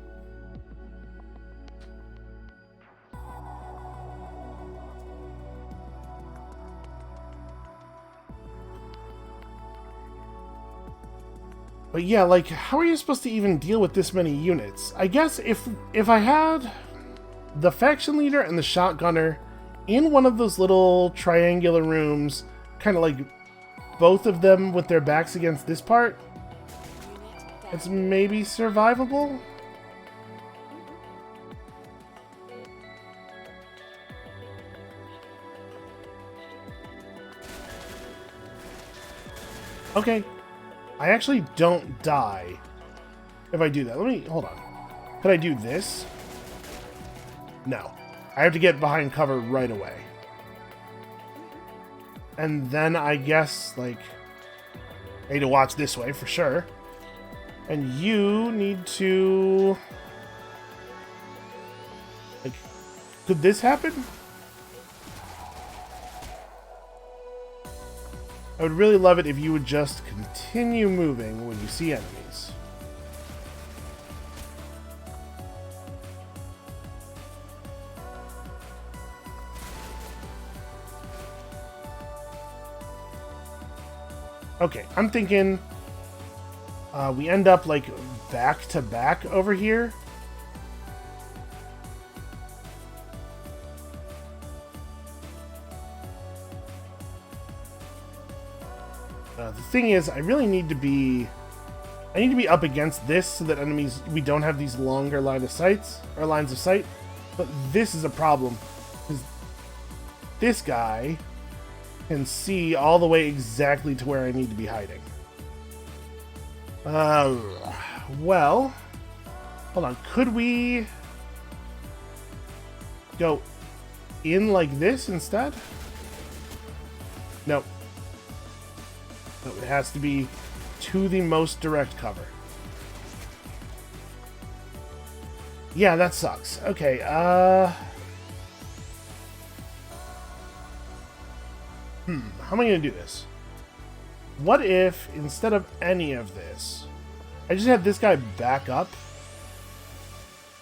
But yeah, like, how are you supposed to even deal with this many units? I guess if I had the faction leader and the shotgunner in one of those little triangular rooms, kind of like both of them with their backs against this part, it's maybe survivable? Okay. I actually don't die if I do that. Hold on. Could I do this? No. I have to get behind cover right away. And then I guess, like, I need to watch this way for sure. And you need to... Like, could this happen? I would really love it if you would just continue moving when you see enemies. Okay, I'm thinking we end up like back to back over here. The thing is, I really need to be... I need to be up against this so that enemies... We don't have these longer lines of sight. But this is a problem. Because this guy can see all the way exactly to where I need to be hiding. Well... Hold on. Could we... go in like this instead? Nope. No, it has to be to the most direct cover. Yeah, that sucks. Okay, how am I gonna do this? What if, instead of any of this, I just had this guy back up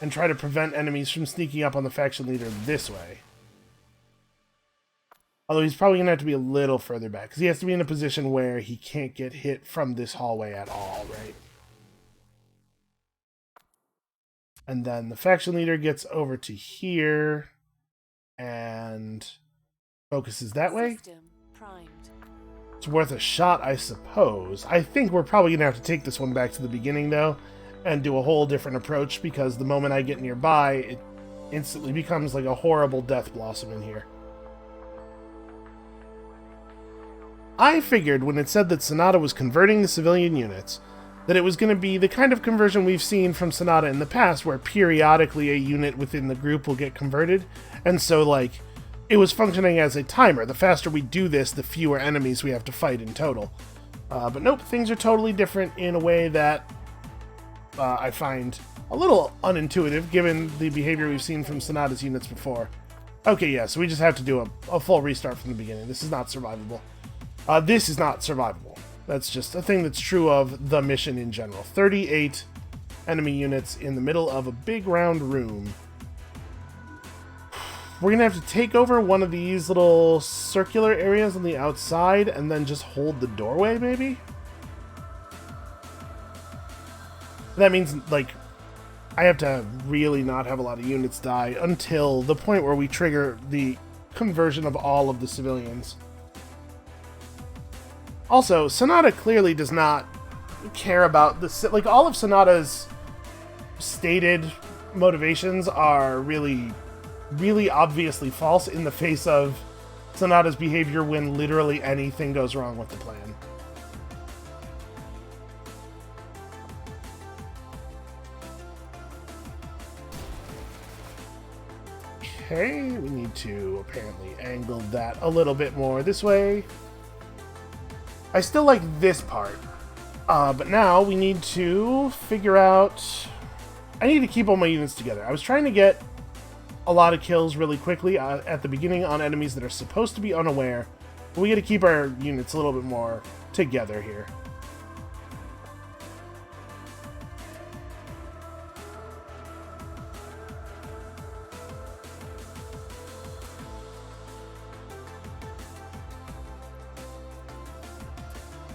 and try to prevent enemies from sneaking up on the faction leader this way? Although he's probably going to have to be a little further back, because he has to be in a position where he can't get hit from this hallway at all, right? And then the faction leader gets over to here and focuses that way. System primed. It's worth a shot, I suppose. I think we're probably going to have to take this one back to the beginning, though, and do a whole different approach, because the moment I get nearby, it instantly becomes like a horrible death blossom in here. I figured when it said that Sonata was converting the civilian units, that it was going to be the kind of conversion we've seen from Sonata in the past, where periodically a unit within the group will get converted, and so, like, it was functioning as a timer. The faster we do this, the fewer enemies we have to fight in total. But nope, things are totally different in a way that I find a little unintuitive, given the behavior we've seen from Sonata's units before. Okay, yeah, so we just have to do a full restart from the beginning. This is not survivable. This is not survivable. That's just a thing that's true of the mission in general. 38 enemy units in the middle of a big round room. We're going to have to take over one of these little circular areas on the outside and then just hold the doorway, maybe? That means, like, I have to really not have a lot of units die until the point where we trigger the conversion of all of the civilians. Also, Sonata clearly does not care about the... Like, all of Sonata's stated motivations are really obviously false in the face of Sonata's behavior when literally anything goes wrong with the plan. Okay, we need to apparently angle that a little bit more this way. I still like this part, but now we need to figure out... I need to keep all my units together. I was trying to get a lot of kills really quickly at the beginning on enemies that are supposed to be unaware, but we got to keep our units a little bit more together here.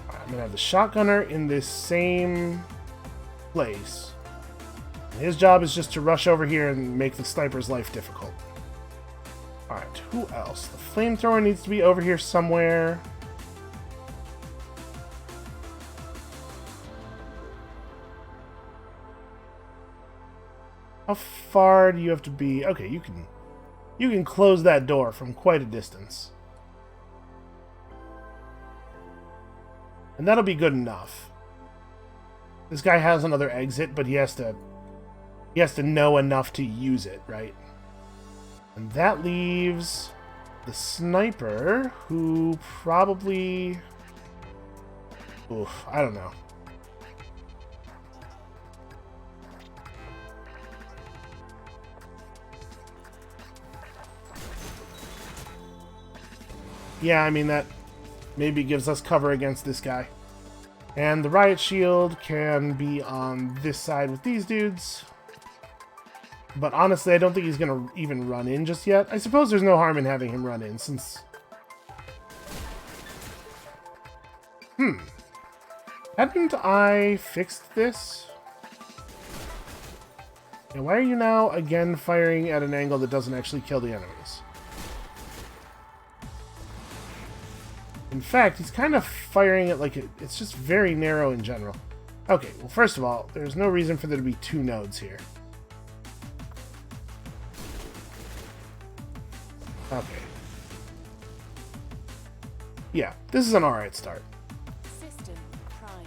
I'm going to have the shotgunner in this same place. And his job is just to rush over here and make the sniper's life difficult. Alright, who else? The flamethrower needs to be over here somewhere. How far do you have to be? Okay, you can close that door from quite a distance. And that'll be good enough. This guy has another exit, but he has to know enough to use it, right? And that leaves the sniper, who probably... Oof, I don't know. Yeah, I mean, that maybe gives us cover against this guy. And the riot shield can be on this side with these dudes. But honestly, I don't think he's going to even run in just yet. I suppose there's no harm in having him run in, since... Hadn't I fixed this? Yeah, why are you now again firing at an angle that doesn't actually kill the enemies? In fact, he's kind of firing it like it's just very narrow in general. Okay, well, first of all, there's no reason for there to be two nodes here. Okay. Yeah, this is an alright start. System prime.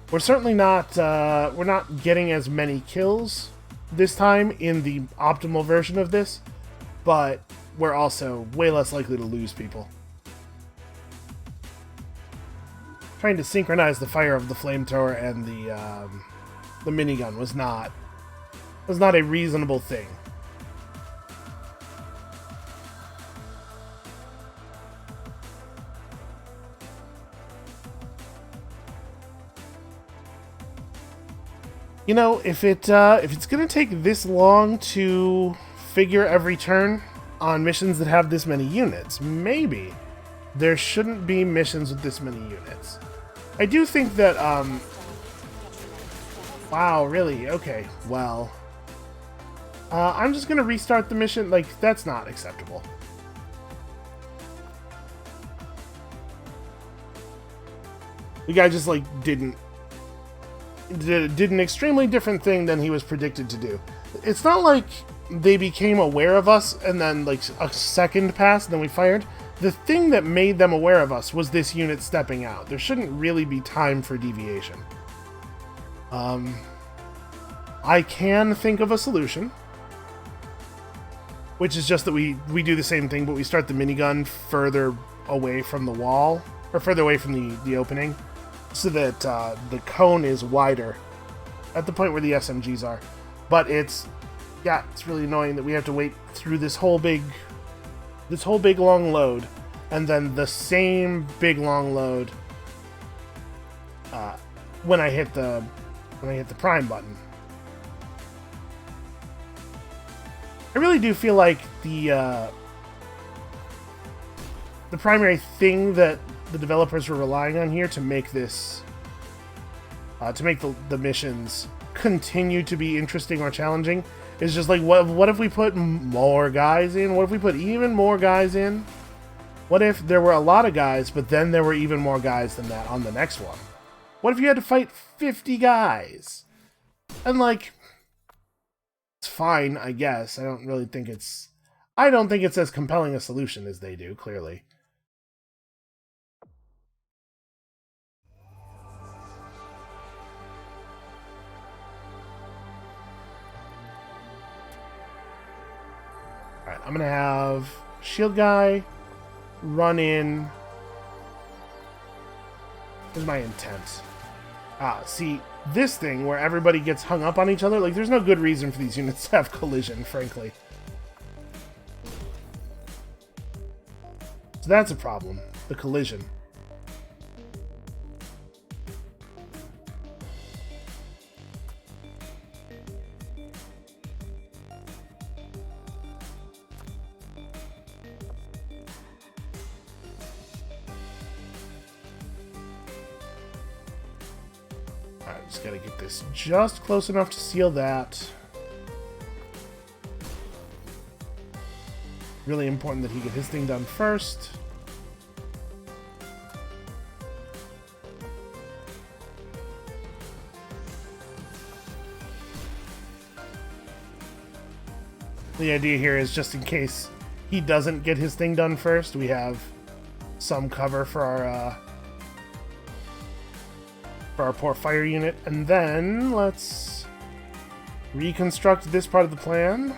We're certainly not, we're not getting as many kills this time in the optimal version of this, but we're also way less likely to lose people. Trying to synchronize the fire of the flamethrower and the minigun was not a reasonable thing. You know, if it's gonna take this long to figure every turn on missions that have this many units, maybe there shouldn't be missions with this many units. I do think that, wow, really? Okay, well, I'm just gonna restart the mission. Like, that's not acceptable. The guy just, like, did an extremely different thing than he was predicted to do. It's not like they became aware of us and then like a second passed and then we fired. The thing that made them aware of us was this unit stepping out. There shouldn't really be time for deviation. I can think of a solution, which is just that we do the same thing, but we start the minigun further away from the wall, or further away from the opening, so that the cone is wider at the point where the SMGs are. But it's really annoying that we have to wait through this whole big long load, and then the same big long load when I hit the prime button. I really do feel like the primary thing that the developers were relying on here to make this to make the missions continue to be interesting or challenging is just like, what if we put more guys in? What if we put even more guys in? What if there were a lot of guys, but then there were even more guys than that on the next one? What if you had to fight 50 guys? And like, it's fine, I guess. I don't think it's as compelling a solution as they do, clearly. Alright, I'm gonna have shield guy run in. Here's my intent. See, this thing where everybody gets hung up on each other, like, there's no good reason for these units to have collision, frankly. So that's a problem, the collision. Alright, just gotta get this just close enough to seal that. Really important that he get his thing done first. The idea here is just in case he doesn't get his thing done first, we have some cover for our poor fire unit. And then let's reconstruct this part of the plan.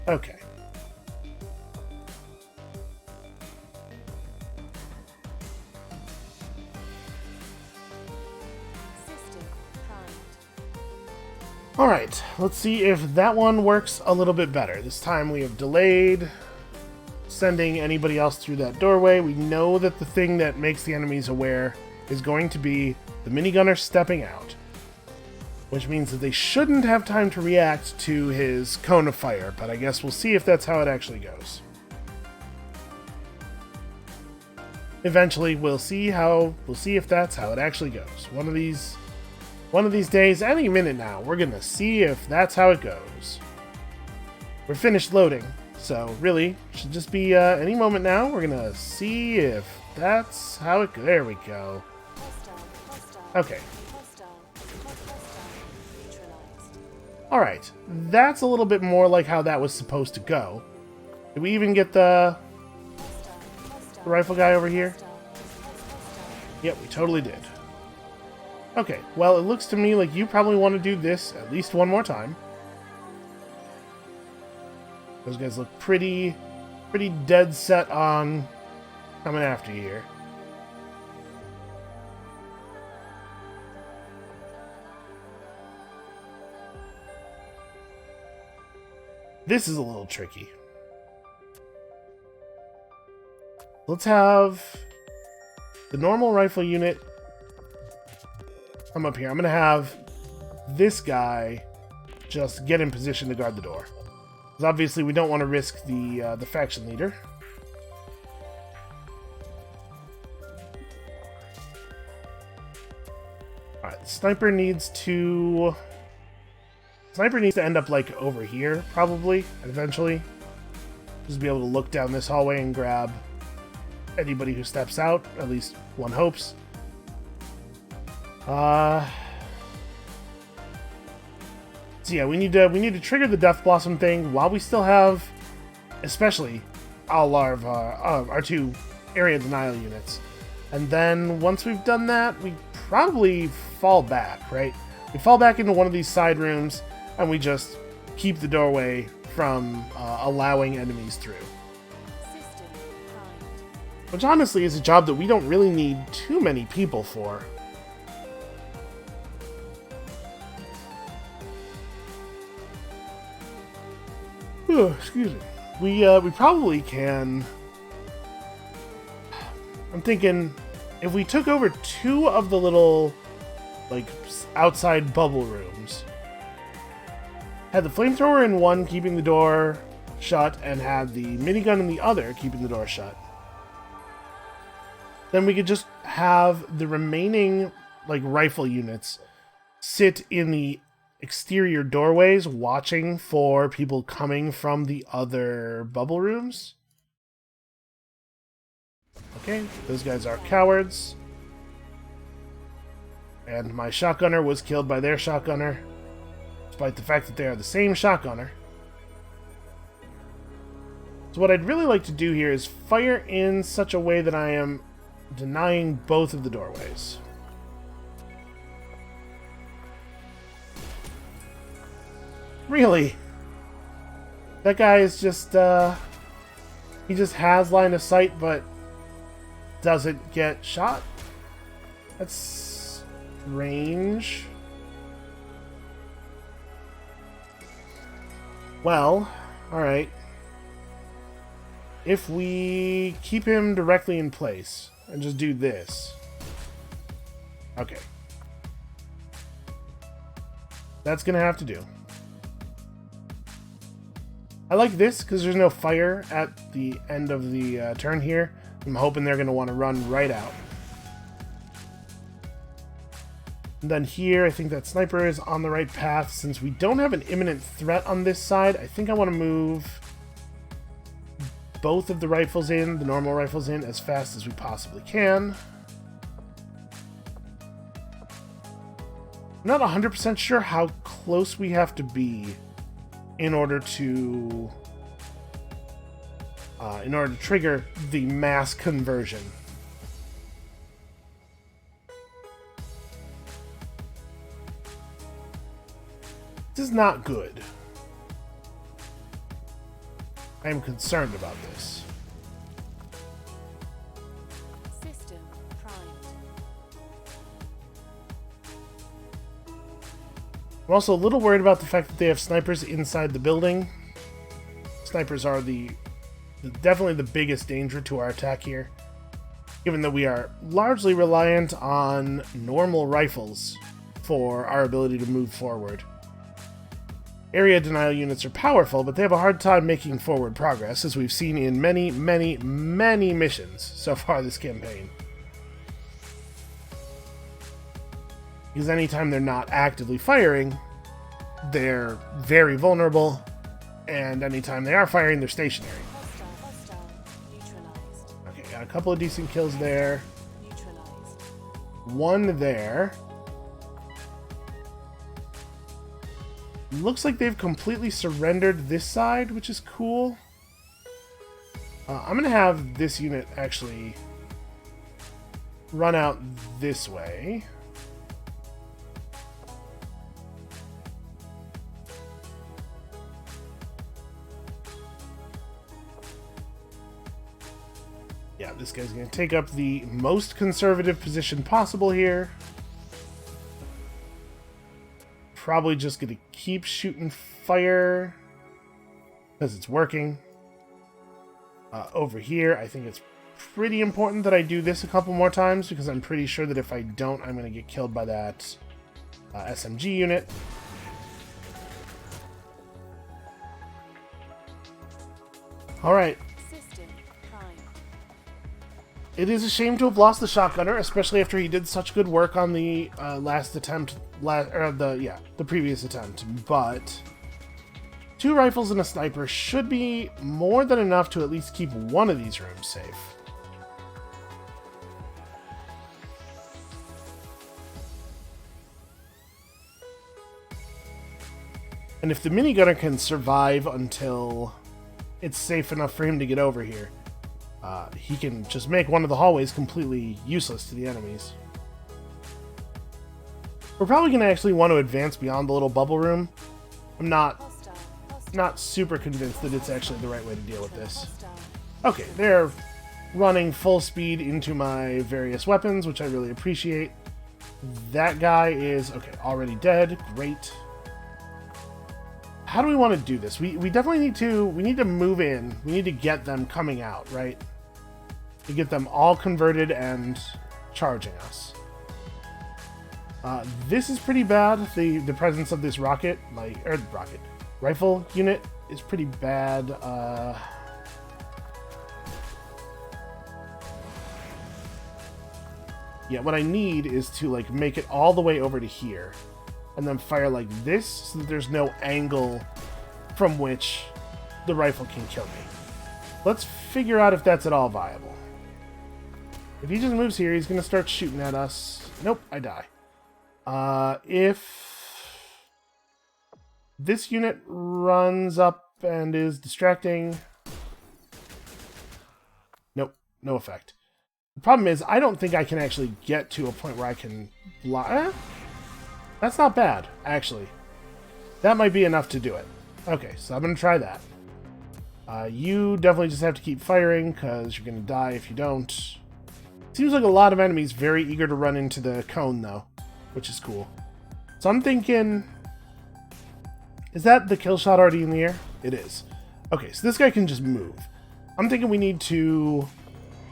Okay. System primed. Alright, let's see if that one works a little bit better. This time we have delayed sending anybody else through that doorway. We know that the thing that makes the enemies aware is going to be the minigunner stepping out, which means that they shouldn't have time to react to his cone of fire, but I guess we'll see if that's how it actually goes. Eventually, we'll see if that's how it actually goes. One of these days, any minute now, we're gonna see if that's how it goes. We're finished loading, so really, should just be any moment now. We're gonna see if that's how it goes. There we go. Hostile. Okay. Hostile. Neutralized. Alright, that's a little bit more like how that was supposed to go. Did we even get the rifle guy over here? Yep, we totally did. Okay, well, it looks to me like you probably want to do this at least one more time. Those guys look pretty dead set on coming after you here. This is a little tricky. Let's have the normal rifle unit come up here. I'm going to have this guy just get in position to guard the door. Because obviously we don't want to risk the faction leader. Alright, the sniper needs to end up like over here, probably, eventually. Just be able to look down this hallway and grab anybody who steps out, at least one hopes. So yeah, we need to trigger the Death Blossom thing while we still have, especially all our two area denial units. And then once we've done that, we probably fall back, right? We fall back into one of these side rooms, and we just keep the doorway from allowing enemies through. System primed. Which honestly is a job that we don't really need too many people for. Oh, excuse me. We probably can... I'm thinking if we took over two of the little, like, outside bubble rooms, had the flamethrower in one keeping the door shut, and had the minigun in the other keeping the door shut, then we could just have the remaining, like, rifle units sit in the exterior doorways watching for people coming from the other bubble rooms. Okay, those guys are cowards. And my shotgunner was killed by their shotgunner, despite the fact that they are the same shotgunner. So what I'd really like to do here is fire in such a way that I am denying both of the doorways. Really? That guy is just, he just has line of sight, but doesn't get shot? That's strange. Well, alright. If we keep him directly in place and just do this. Okay. That's gonna have to do. I like this because there's no fire at the end of the turn here. I'm hoping they're going to want to run right out. And then here, I think that sniper is on the right path. Since we don't have an imminent threat on this side, I think I want to move both of the rifles in, the normal rifles in, as fast as we possibly can. I'm not 100% sure how close we have to be in order to trigger the mass conversion. This is not good. I am concerned about this. System primed. I'm also a little worried about the fact that they have snipers inside the building. Snipers are definitely the biggest danger to our attack here, given that we are largely reliant on normal rifles for our ability to move forward. Area denial units are powerful, but they have a hard time making forward progress, as we've seen in many, many, many missions so far this campaign. Because anytime they're not actively firing, they're very vulnerable, and anytime they are firing, they're stationary. Hostile neutralized. Okay, got a couple of decent kills there. Neutralized. One there. Looks like they've completely surrendered this side, which is cool. I'm going to have this unit actually run out this way. Yeah, this guy's going to take up the most conservative position possible here. Probably just going to keep shooting fire because it's working. Over here, I think it's pretty important that I do this a couple more times because I'm pretty sure that if I don't, I'm going to get killed by that SMG unit. Alright. It is a shame to have lost the shotgunner, especially after he did such good work on the last attempt, the previous attempt. But 2 rifles and a sniper should be more than enough to at least keep one of these rooms safe. And if the minigunner can survive until it's safe enough for him to get over here, he can just make one of the hallways completely useless to the enemies. We're probably going to actually want to advance beyond the little bubble room. I'm not super convinced that it's actually the right way to deal with this. Okay, they're running full speed into my various weapons, which I really appreciate. That guy is, okay, already dead. Great. How do we want to do this? We definitely need to move in. We need to get them coming out, right? To get them all converted and charging us. This is pretty bad. The presence of this rifle unit is pretty bad. Yeah, what I need is to like make it all the way over to here. And then fire like this, so that there's no angle from which the rifle can kill me. Let's figure out if that's at all viable. If he just moves here, he's going to start shooting at us. Nope, I die. If this unit runs up and is distracting... Nope, no effect. The problem is, I don't think I can actually get to a point where I can block... That's not bad, actually. That might be enough to do it. Okay, so I'm going to try that. You definitely just have to keep firing, because you're going to die if you don't. Seems like a lot of enemies very eager to run into the cone, though, which is cool. So I'm thinking... Is that the kill shot already in the air? It is. Okay, so this guy can just move. I'm thinking we need to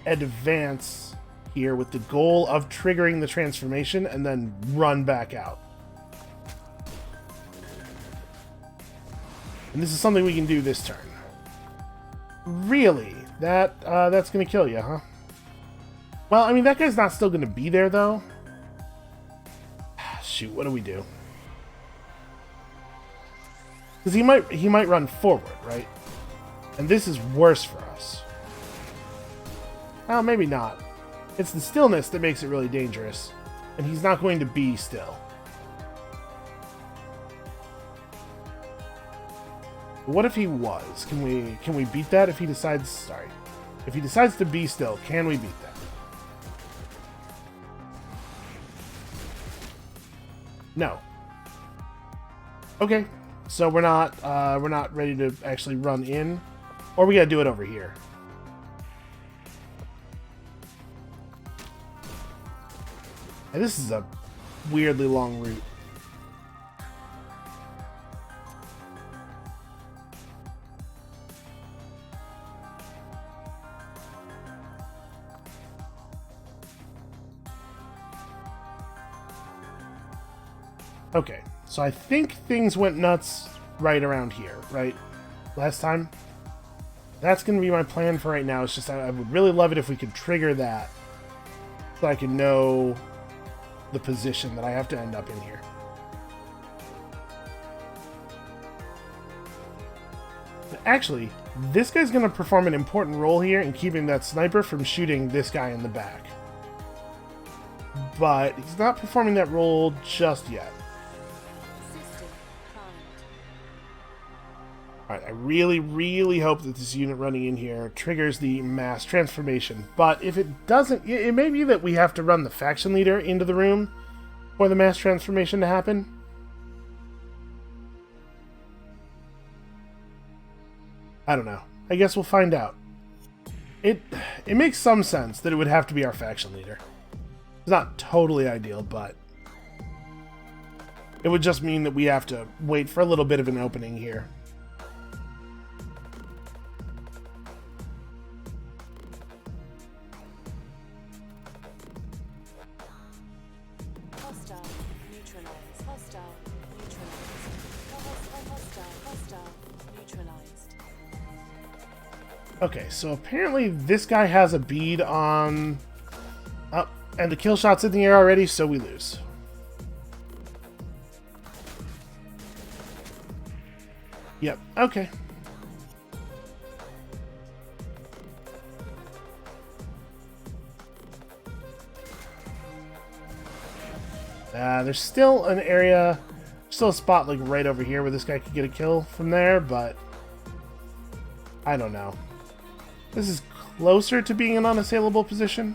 advance here with the goal of triggering the transformation and then run back out. And this is something we can do this turn. Really? That's going to kill you, huh? Well, I mean, that guy's not still going to be there, though. Shoot, what do we do? Because he might run forward, right? And this is worse for us. Well, maybe not. It's the stillness that makes it really dangerous. And he's not going to be still. What if he was? Can we beat that if he decides... Sorry. If he decides to be still, can we beat that? No. Okay. So we're not ready to actually run in. Or we gotta do it over here. And this is a weirdly long route. Okay, so I think things went nuts right around here, right? Last time? That's going to be my plan for right now. It's just I would really love it if we could trigger that so I can know the position that I have to end up in here. But actually, this guy's going to perform an important role here in keeping that sniper from shooting this guy in the back. But he's not performing that role just yet. Alright, I really, really hope that this unit running in here triggers the mass transformation. But if it doesn't, it may be that we have to run the faction leader into the room for the mass transformation to happen. I don't know. I guess we'll find out. It makes some sense that it would have to be our faction leader. It's not totally ideal, but it would just mean that we have to wait for a little bit of an opening here. Hostile. Neutralized. Hostile. Neutralized. Hostile. Neutralized. Okay, so apparently this guy has a bead on... Oh, and the kill shot's in the air already, so we lose. Yep, okay. There's still an area, still a spot like right over here where this guy could get a kill from there, but I don't know. This is closer to being an unassailable position.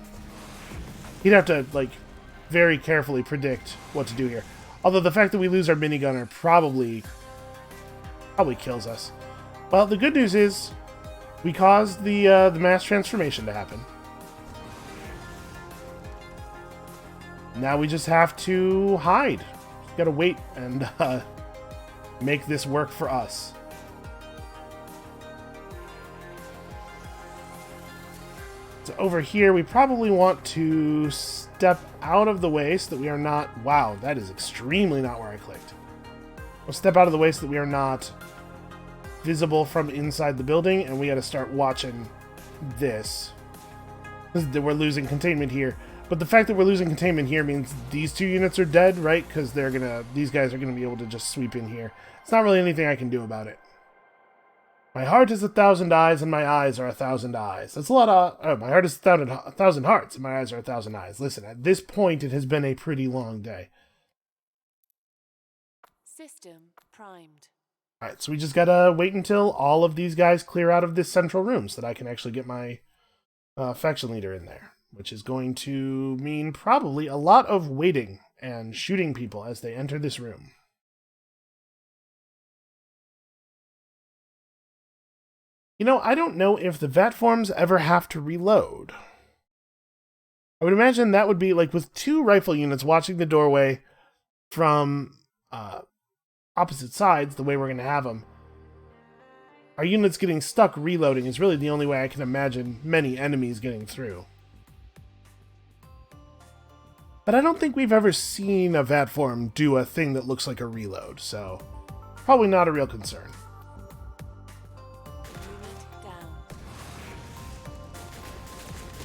He'd have to, like, very carefully predict what to do here. Although the fact that we lose our minigunner probably kills us. Well, the good news is we caused the mass transformation to happen. Now we just have to hide. Just gotta wait and make this work for us. So over here, we probably want to step out of the way so that we are not... Wow, that is extremely not where I clicked. We'll step out of the way so that we are not visible from inside the building, and we got to start watching this. We're losing containment here. But the fact that we're losing containment here means these two units are dead, right? Because these guys are gonna be able to just sweep in here. It's not really anything I can do about it. My heart is 1,000 eyes, and my eyes are 1,000 eyes. That's a lot of... Oh, my heart is 1,000 hearts, and my eyes are 1,000 eyes. Listen, at this point, it has been a pretty long day. System primed. Alright, so we just gotta wait until all of these guys clear out of this central room so that I can actually get my faction leader in there. Which is going to mean probably a lot of waiting and shooting people as they enter this room. You know, I don't know if the VAT forms ever have to reload. I would imagine that would be like with two rifle units watching the doorway from opposite sides, the way we're going to have them. Our units getting stuck reloading is really the only way I can imagine many enemies getting through. But I don't think we've ever seen a VAT form do a thing that looks like a reload, so probably not a real concern. Unit down.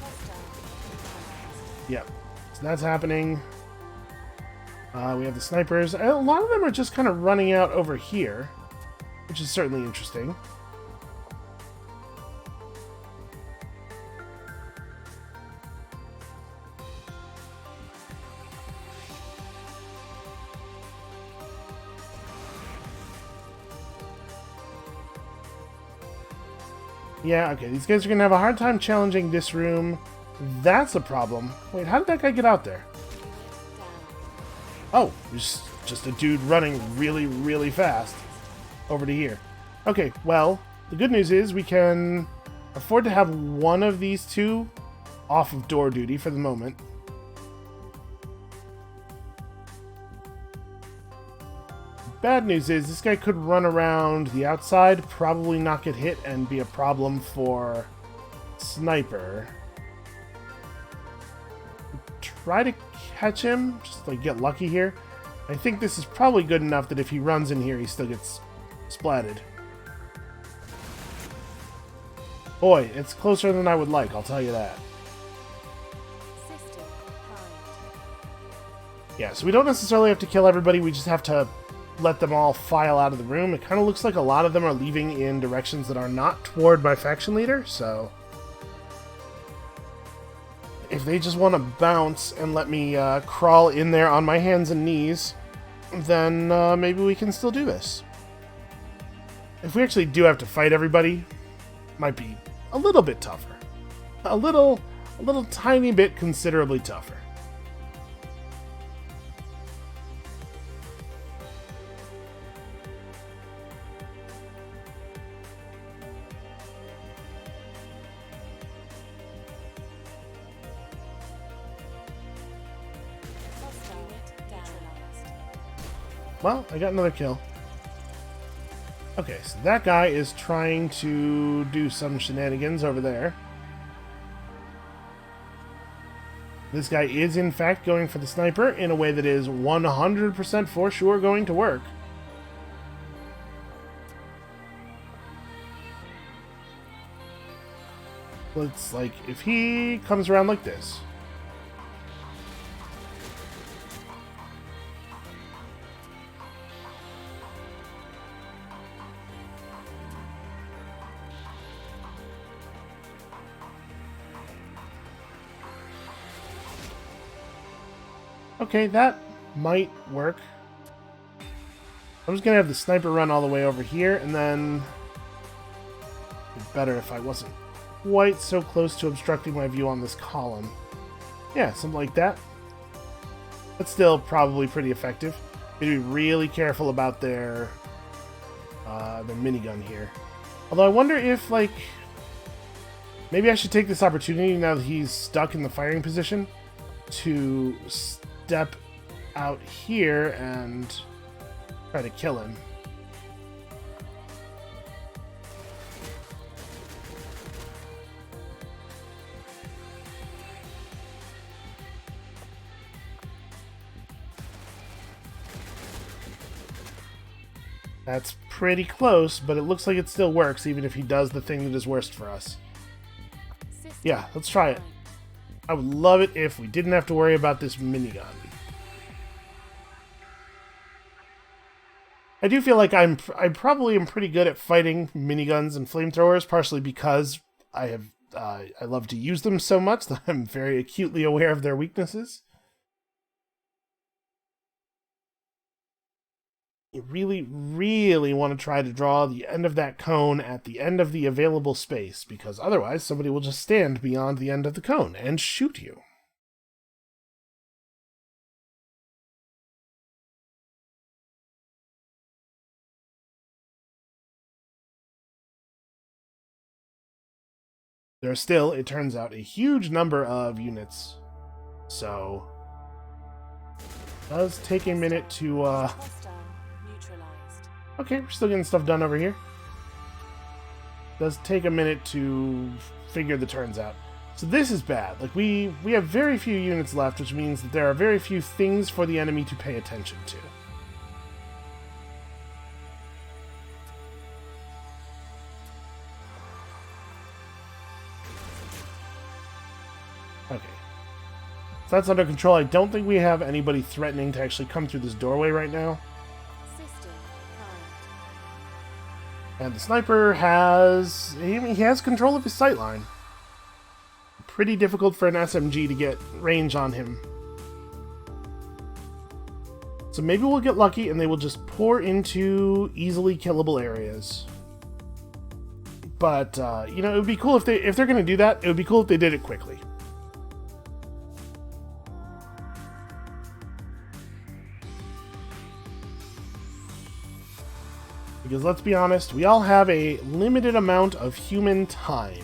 Hostile. Yep, so that's happening. We have the snipers. A lot of them are just kind of running out over here, which is certainly interesting. Yeah, okay, these guys are gonna have a hard time challenging this room. That's a problem. Wait, how did that guy get out there? Oh, just a dude running really, really fast over to here. Okay, well, the good news is we can afford to have one of these two off of door duty for the moment. Bad news is this guy could run around the outside, probably not get hit, and be a problem for sniper. Try to catch him, just like get lucky here. I think this is probably good enough that if he runs in here, he still gets splatted. Boy, it's closer than I would like, I'll tell you that. System primed. Yeah, so we don't necessarily have to kill everybody, we just have to let them all file out of the room. It kind of looks like a lot of them are leaving in directions that are not toward my faction leader, so if they just want to bounce and let me crawl in there on my hands and knees, then maybe we can still do this. if we actually do have to fight everybody, might be a little bit tougher. A little tiny bit considerably tougher. Unit neutralized. Well, I got another kill. Okay, so that guy is trying to do some shenanigans over there. This guy is, in fact, going for the sniper in a way that is 100% for sure going to work. It's like, if he comes around like this. Okay, that might work. I'm just gonna have the sniper run all the way over here, and then it'd be better if I wasn't quite so close to obstructing my view on this column. Yeah, something like that. That's still probably pretty effective. Be really careful about their minigun here. Although I wonder if, like, maybe I should take this opportunity now that he's stuck in the firing position to step out here and try to kill him. That's pretty close, but it looks like it still works, even if he does the thing that is worst for us. System Yeah, let's try it. primed. I would love it if we didn't have to worry about this minigun. I do feel like I probably am pretty good at fighting miniguns and flamethrowers, partially because I love to use them so much that I'm very acutely aware of their weaknesses. You really, really want to try to draw the end of that cone at the end of the available space, because otherwise somebody will just stand beyond the end of the cone and shoot you. There are still, it turns out, a huge number of units, so it does take a minute to, Hostile neutralized. okay, we're still getting stuff done over here. Does take a minute to figure the turns out. So this is bad. Like, we have very few units left, which means that there are very few things for the enemy to pay attention to. Okay. So that's under control. I don't think we have anybody threatening to actually come through this doorway right now. System primed. And the sniper has... he has control of his sightline. Pretty difficult for an SMG to get range on him. So maybe we'll get lucky and they will just pour into easily killable areas. But, you know, it would be cool if they're going to do that, it would be cool if they did it quickly. Because let's be honest, we all have a limited amount of human time.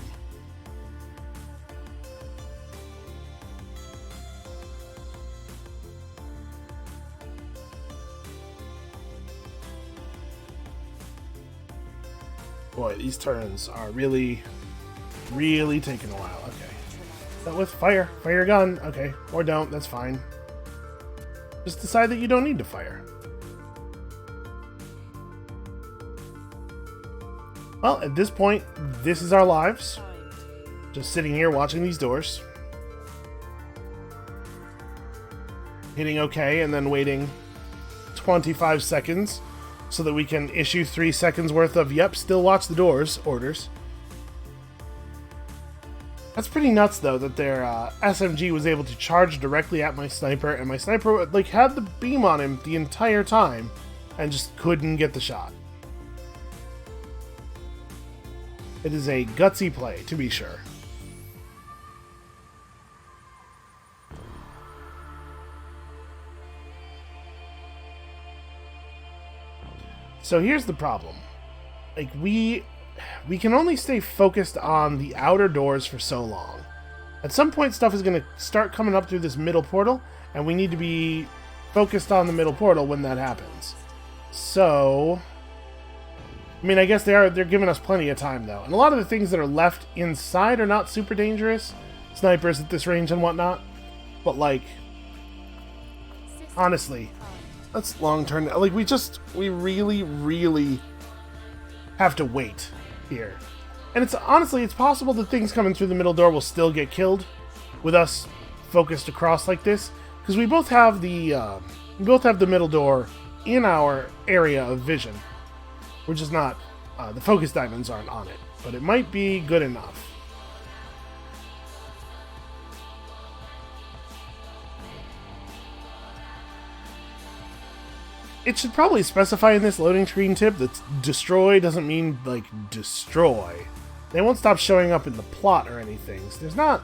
Boy, these turns are really, really taking a while. Okay. But with fire. Fire your gun. Okay. Or don't. That's fine. Just decide that you don't need to fire. Well, at this point, this is our lives. Primed. Just sitting here watching these doors. Hitting OK and then waiting 25 seconds so that we can issue 3 seconds worth of, yep, still watch the doors orders. That's pretty nuts, though, that their SMG was able to charge directly at my sniper, and my sniper, like, had the beam on him the entire time and just couldn't get the shot. It is a gutsy play, to be sure. So here's the problem. Like, we can only stay focused on the outer doors for so long. At some point, stuff is going to start coming up through this middle portal, and we need to be focused on the middle portal when that happens. So, I mean, I guess they're giving us plenty of time, though. And a lot of the things that are left inside are not super dangerous. Snipers at this range and whatnot. But, like, honestly, that's long-term. Like, we really, really have to wait here. And it's possible that things coming through the middle door will still get killed with us focused across like this, because we both have the middle door in our area of vision. We're just not the focus diamonds aren't on it, but it might be good enough. It should probably specify in this loading screen tip that destroy doesn't mean, like, destroy. They won't stop showing up in the plot or anything. So there's not...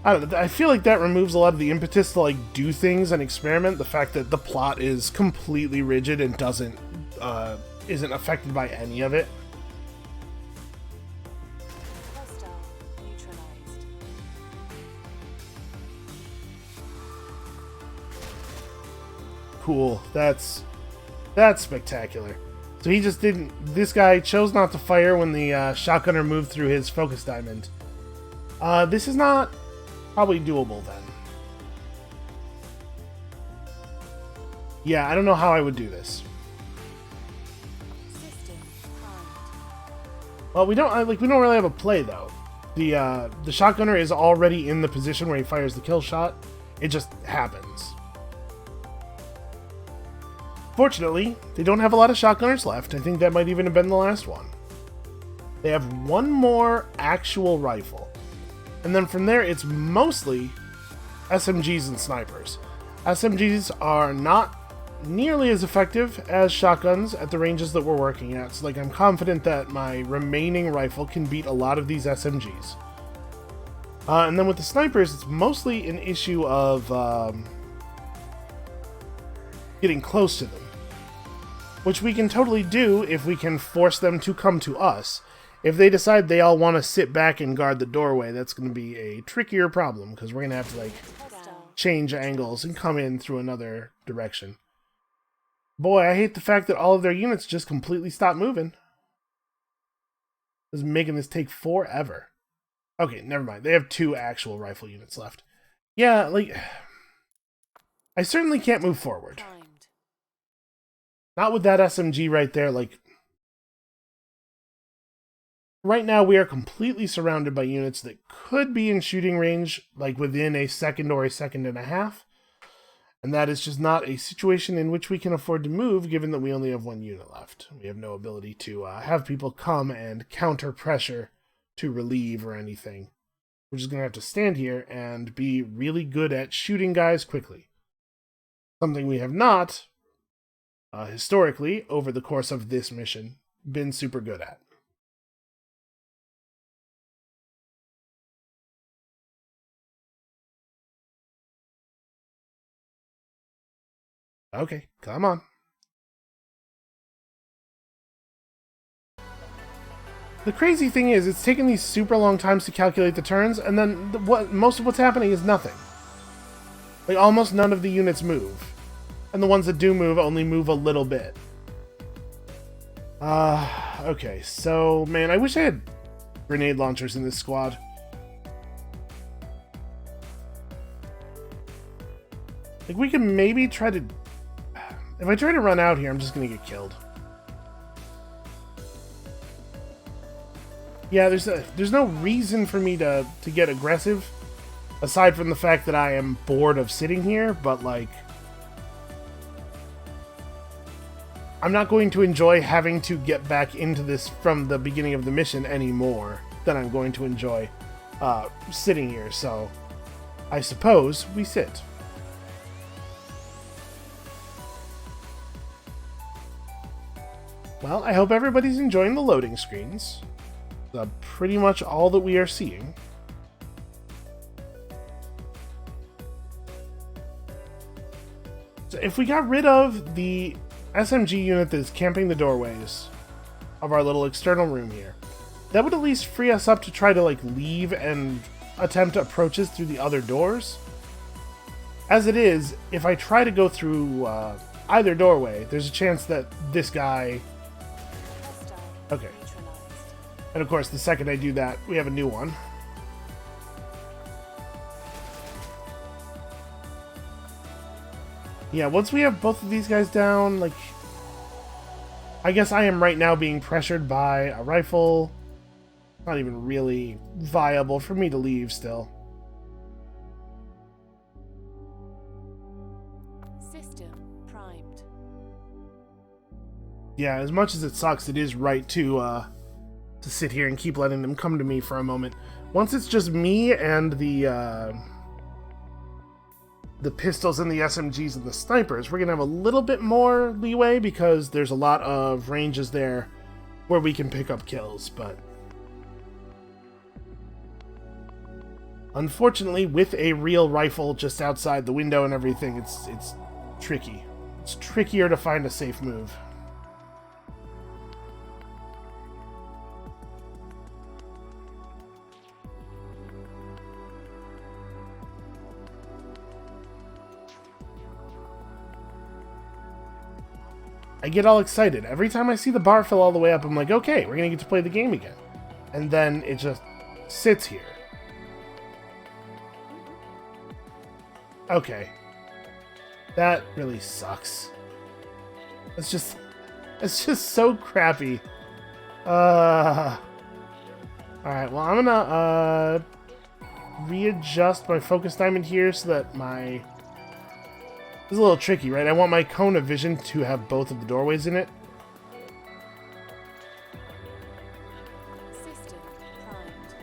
I don't know, I feel like that removes a lot of the impetus to, like, do things and experiment. The fact that the plot is completely rigid and isn't affected by any of it. Hostile neutralized. Cool. That's spectacular. So he just didn't... This guy chose not to fire when the shotgunner moved through his focus diamond. This is not probably doable then. Yeah, I don't know how I would do this. System primed. Well, we don't really have a play though. The shotgunner is already in the position where he fires the kill shot. It just happens. Fortunately, they don't have a lot of shotgunners left. I think that might even have been the last one. They have one more actual rifle. And then from there, it's mostly SMGs and snipers. SMGs are not nearly as effective as shotguns at the ranges that we're working at. So, like, I'm confident that my remaining rifle can beat a lot of these SMGs. And then with the snipers, it's mostly an issue of getting close to them. Which we can totally do if we can force them to come to us. If they decide they all want to sit back and guard the doorway, that's going to be a trickier problem, because we're going to have to, like, Hostile. change angles and come in through another direction. Boy, I hate the fact that all of their units just completely stop moving. This is making this take forever. Okay, never mind. They have 2 actual rifle units left. Yeah, like... I certainly can't move forward. Primed. Not with that SMG right there, like... Right now, we are completely surrounded by units that could be in shooting range, like within a second or a second and a half. And that is just not a situation in which we can afford to move, given that we only have 1 unit left. We have no ability to have people come and counter pressure to relieve or anything. We're just going to have to stand here and be really good at shooting guys quickly. Something we have not, historically, over the course of this mission, been super good at. Okay, come on. The crazy thing is, it's taken these super long times to calculate the turns, and then most of what's happening is nothing. Like, almost none of the units move. And the ones that do move only move a little bit. Okay, so, man, I wish I had grenade launchers in this squad. Like, we could maybe try to... If I try to run out here, I'm just gonna get killed. Yeah, there's no reason for me to get aggressive, aside from the fact that I am bored of sitting here, but, like... I'm not going to enjoy having to get back into this from the beginning of the mission any more than I'm going to enjoy sitting here, so I suppose we sit. Well, I hope everybody's enjoying the loading screens. Pretty much all that we are seeing. So if we got rid of the SMG unit that is camping the doorways of our little external room here, that would at least free us up to try to like leave and attempt approaches through the other doors. As it is, if I try to go through either doorway, there's a chance that this guy... Okay. And of course, the second I do that, we have a new one. Yeah, once we have both of these guys down, like... I guess I am right now being pressured by a rifle. Not even really viable for me to leave still. System primed. Yeah, as much as it sucks, it is right to sit here and keep letting them come to me for a moment. Once it's just me and the pistols and the SMGs and the snipers, we're gonna have a little bit more leeway because there's a lot of ranges there where we can pick up kills, but unfortunately, with a real rifle just outside the window and everything, it's tricky. It's trickier to find a safe move. I get all excited. Every time I see the bar fill all the way up, I'm like, okay, we're gonna get to play the game again. And then it just sits here. Okay. That really sucks. It's just so crappy. Alright, well, I'm gonna, readjust my focus diamond here so that my... This is a little tricky, right? I want my cone of vision to have both of the doorways in it. System primed.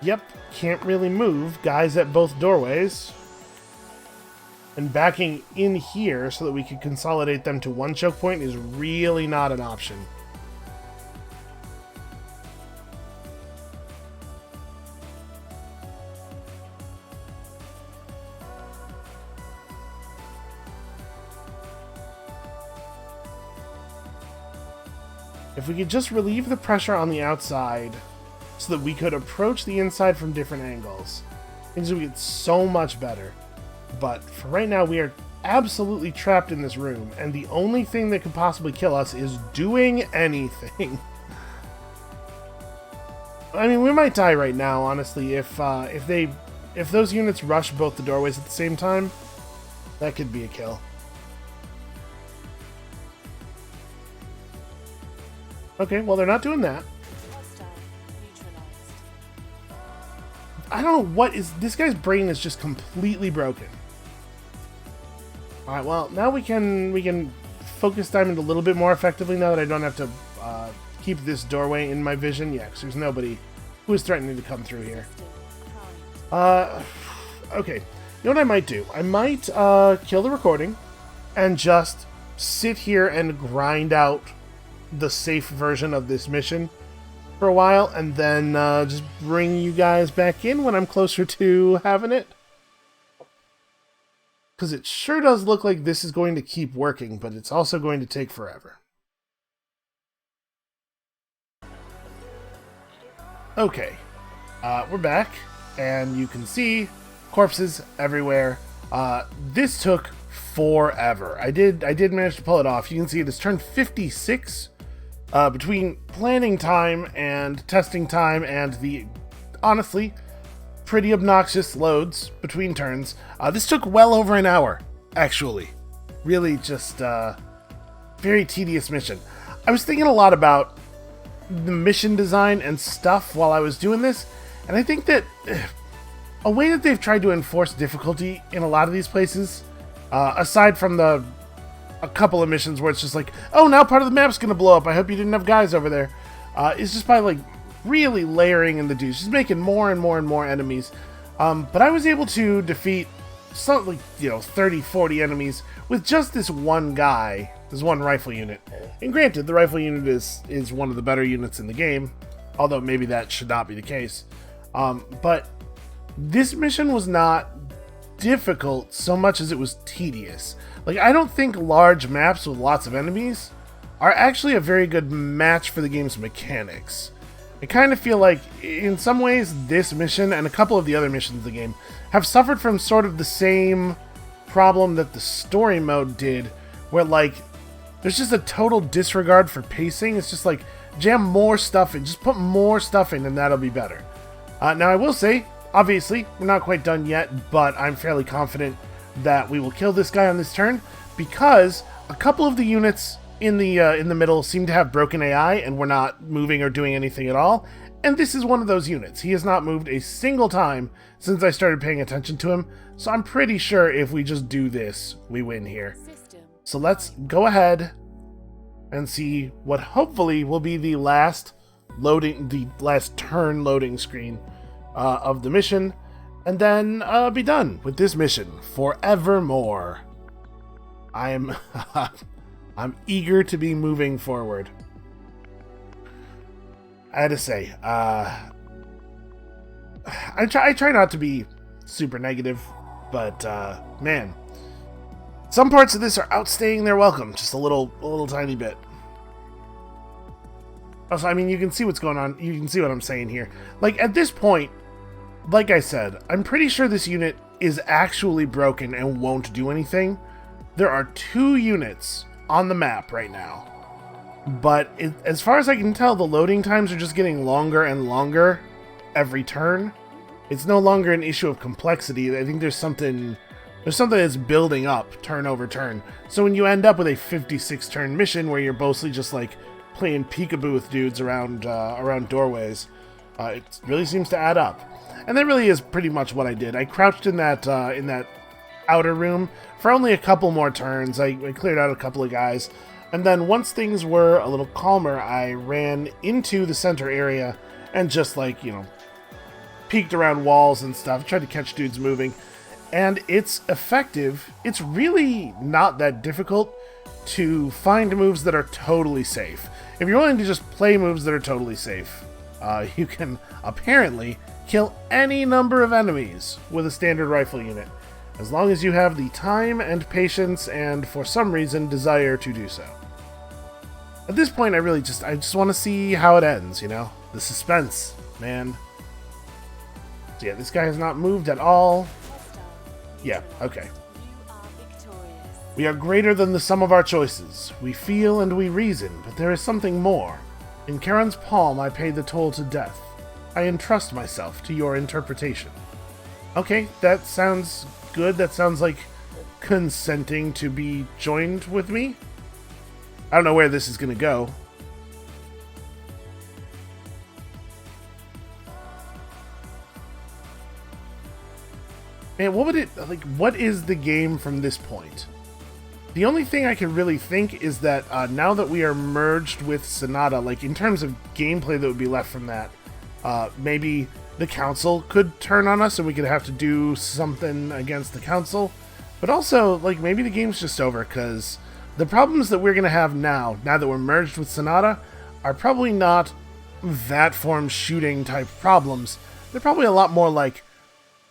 Yep, can't really move. Guys at both doorways. And backing in here so that we can consolidate them to one choke point is really not an option. If we could just relieve the pressure on the outside so that we could approach the inside from different angles, things would get so much better. But for right now, we are absolutely trapped in this room, and the only thing that could possibly kill us is doing anything. I mean, we might die right now, honestly, if those units rush both the doorways at the same time. That could be a kill. Okay, well, they're not doing that. Hostile neutralized. I don't know what is... This guy's brain is just completely broken. Alright, well, now we can focus diamond a little bit more effectively now that I don't have to keep this doorway in my vision. Yeah, because there's nobody who is threatening to come through here. System primed. Okay. You know what I might do? I might kill the recording and just sit here and grind out the safe version of this mission for a while, and then just bring you guys back in when I'm closer to having it. Because it sure does look like this is going to keep working, but it's also going to take forever. Okay, we're back, and you can see corpses everywhere. This took forever. I did manage to pull it off. You can see it has turned 56 between planning time and testing time and the, honestly, pretty obnoxious loads between turns. This took well over an hour, actually. Really just very tedious mission. I was thinking a lot about the mission design and stuff while I was doing this, and I think that a way that they've tried to enforce difficulty in a lot of these places, aside from a couple of missions where it's just like, oh, now part of the map's gonna blow up, I hope you didn't have guys over there, is just by like really layering in the dudes, just making more and more and more enemies. But I was able to defeat something like, 30, 40 enemies with just this one guy, this one rifle unit. And granted, the rifle unit is one of the better units in the game, although maybe that should not be the case. But this mission was not difficult so much as it was tedious. Like, I don't think large maps with lots of enemies are actually a very good match for the game's mechanics. I kind of feel like, in some ways, this mission and a couple of the other missions in the game have suffered from sort of the same problem that the story mode did, where, like, there's just a total disregard for pacing. It's just like, jam more stuff in, just put more stuff in, and that'll be better. Now, I will say, obviously, we're not quite done yet, but I'm fairly confident that we will kill this guy on this turn, because a couple of the units in the middle seem to have broken AI, and we're not moving or doing anything at all, and this is one of those units. He has not moved a single time since I started paying attention to him, so I'm pretty sure if we just do this, we win here. So let's go ahead and see what hopefully will be the last turn loading screen of the mission, and then be done with this mission forevermore. I'm eager to be moving forward. I had to say, I try not to be super negative, but man, some parts of this are outstaying their welcome, just a little tiny bit. Also, I mean, you can see what's going on. You can see what I'm saying here. Like, at this point, like I said, I'm pretty sure this unit is actually broken and won't do anything. There are 2 units on the map right now, but as far as I can tell, the loading times are just getting longer and longer every turn. It's no longer an issue of complexity. I think there's something that's building up turn over turn. So when you end up with a 56 turn mission where you're mostly just like playing peekaboo with dudes around doorways, it really seems to add up. And that really is pretty much what I did. I crouched in that outer room for only a couple more turns. I cleared out a couple of guys, and then once things were a little calmer, I ran into the center area and just peeked around walls and stuff, tried to catch dudes moving, and it's effective. It's really not that difficult to find moves that are totally safe. If you're willing to just play moves that are totally safe, you can apparently kill any number of enemies with a standard rifle unit, as long as you have the time and patience and, for some reason, desire to do so. At this point, I just want to see how it ends, The suspense, man. So yeah, this guy has not moved at all. Yeah, okay. We are greater than the sum of our choices. We feel and we reason, but there is something more. In Charon's palm I pay the toll to death. I entrust myself to your interpretation. Okay, that sounds good. That sounds like consenting to be joined with me. I don't know where this is going to go. Man, what is the game from this point? The only thing I can really think is that now that we are merged with Sonata, like in terms of gameplay that would be left from that, maybe the council could turn on us and we could have to do something against the council. But also, like, maybe the game's just over, because the problems that we're going to have now that we're merged with Sonata, are probably not that form shooting type problems. They're probably a lot more like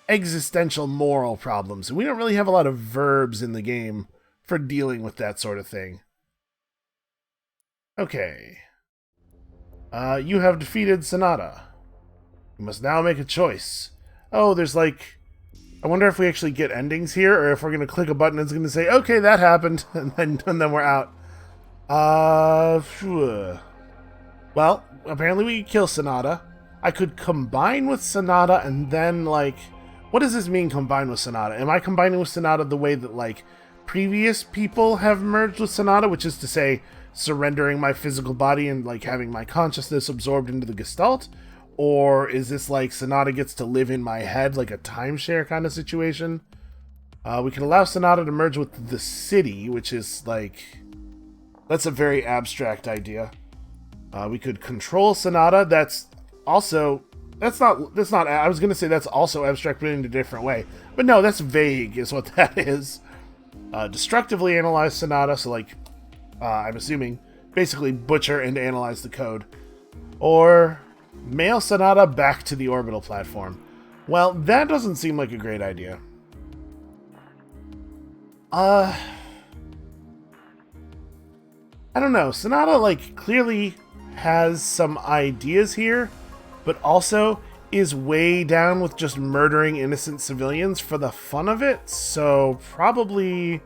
existential moral problems. And we don't really have a lot of verbs in the game for dealing with that sort of thing. Okay. You have defeated Sonata. You must now make a choice. Oh, there's like... I wonder if we actually get endings here, or if we're going to click a button and it's going to say, okay, that happened, and then we're out. Well, apparently we can kill Sonata. I could combine with Sonata and then, like... What does this mean, combine with Sonata? Am I combining with Sonata the way that, like, previous people have merged with Sonata, which is to say, surrendering my physical body and, like, having my consciousness absorbed into the Gestalt? Or is this like Sonata gets to live in my head, like a timeshare kind of situation? We can allow Sonata to merge with the city, which is like... That's a very abstract idea. We could control Sonata. That's also That's not, I was going to say that's also abstract, but in a different way. But no, that's vague is what that is. Destructively analyze Sonata, so like, I'm assuming, basically butcher and analyze the code. Or mail Sonata back to the orbital platform. Well, that doesn't seem like a great idea. I don't know. Sonata, like, clearly has some ideas here, but also is way down with just murdering innocent civilians for the fun of it. So we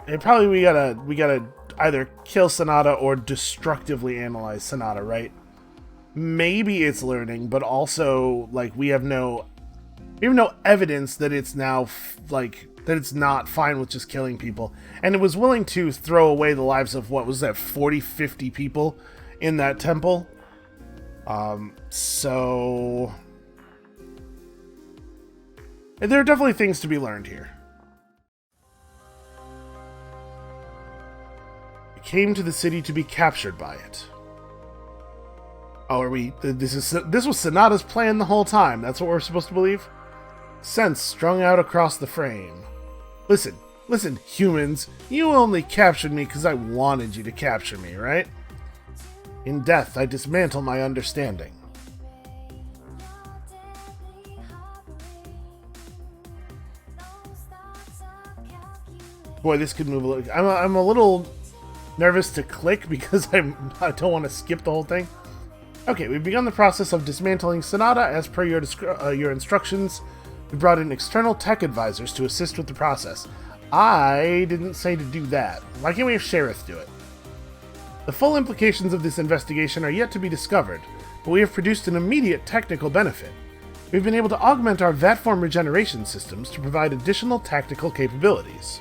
gotta either kill Sonata or destructively analyze Sonata, right? Maybe it's learning, but also like we have no evidence that it's now that it's not fine with just killing people. And it was willing to throw away the lives of, what was that, 40, 50 people in that temple. So there are definitely things to be learned here. We came to the city to be captured by it. Oh, are we? This was Sonata's plan the whole time. That's what we're supposed to believe? Sense strung out across the frame. Listen, humans. You only captured me because I wanted you to capture me, right? In death, I dismantle my understanding. Boy, this could move a little. I'm a little nervous to click because I don't want to skip the whole thing. Okay, we've begun the process of dismantling Sonata as per your instructions. We brought in external tech advisors to assist with the process. I didn't say to do that. Why can't we have Sheriff do it? The full implications of this investigation are yet to be discovered, but we have produced an immediate technical benefit. We've been able to augment our vat-form regeneration systems to provide additional tactical capabilities.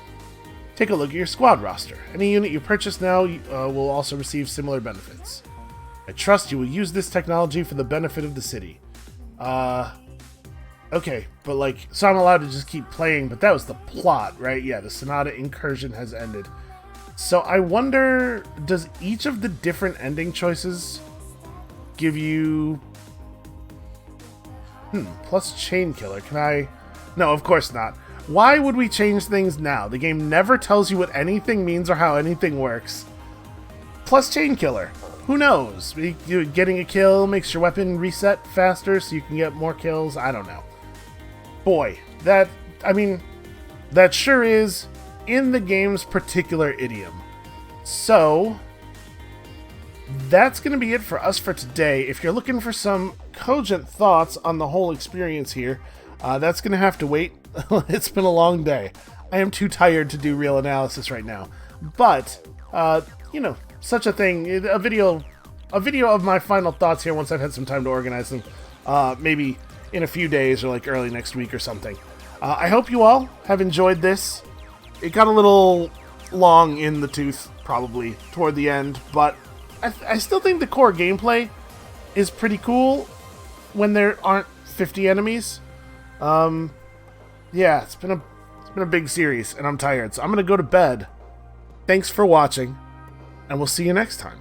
Take a look at your squad roster. Any unit you purchase now will also receive similar benefits. I trust you will use this technology for the benefit of the city. Okay, but like, so I'm allowed to just keep playing, but that was the plot, right? Yeah, the Sonata incursion has ended. So I wonder, does each of the different ending choices give you... plus chain killer. Can I... No, of course not. Why would we change things now? The game never tells you what anything means or how anything works. Plus chain killer. Who knows? Getting a kill makes your weapon reset faster so you can get more kills. I don't know. Boy, that sure is in the game's particular idiom. So, that's going to be it for us for today. If you're looking for some cogent thoughts on the whole experience here, that's going to have to wait. It's been a long day. I am too tired to do real analysis right now. But, such a thing, a video of my final thoughts here once I've had some time to organize them, maybe in a few days or like early next week or something. I hope you all have enjoyed this. It got a little long in the tooth, probably, toward the end, but I still think the core gameplay is pretty cool when there aren't 50 enemies. Yeah, it's been a big series, and I'm tired, so I'm gonna go to bed. Thanks for watching, and we'll see you next time.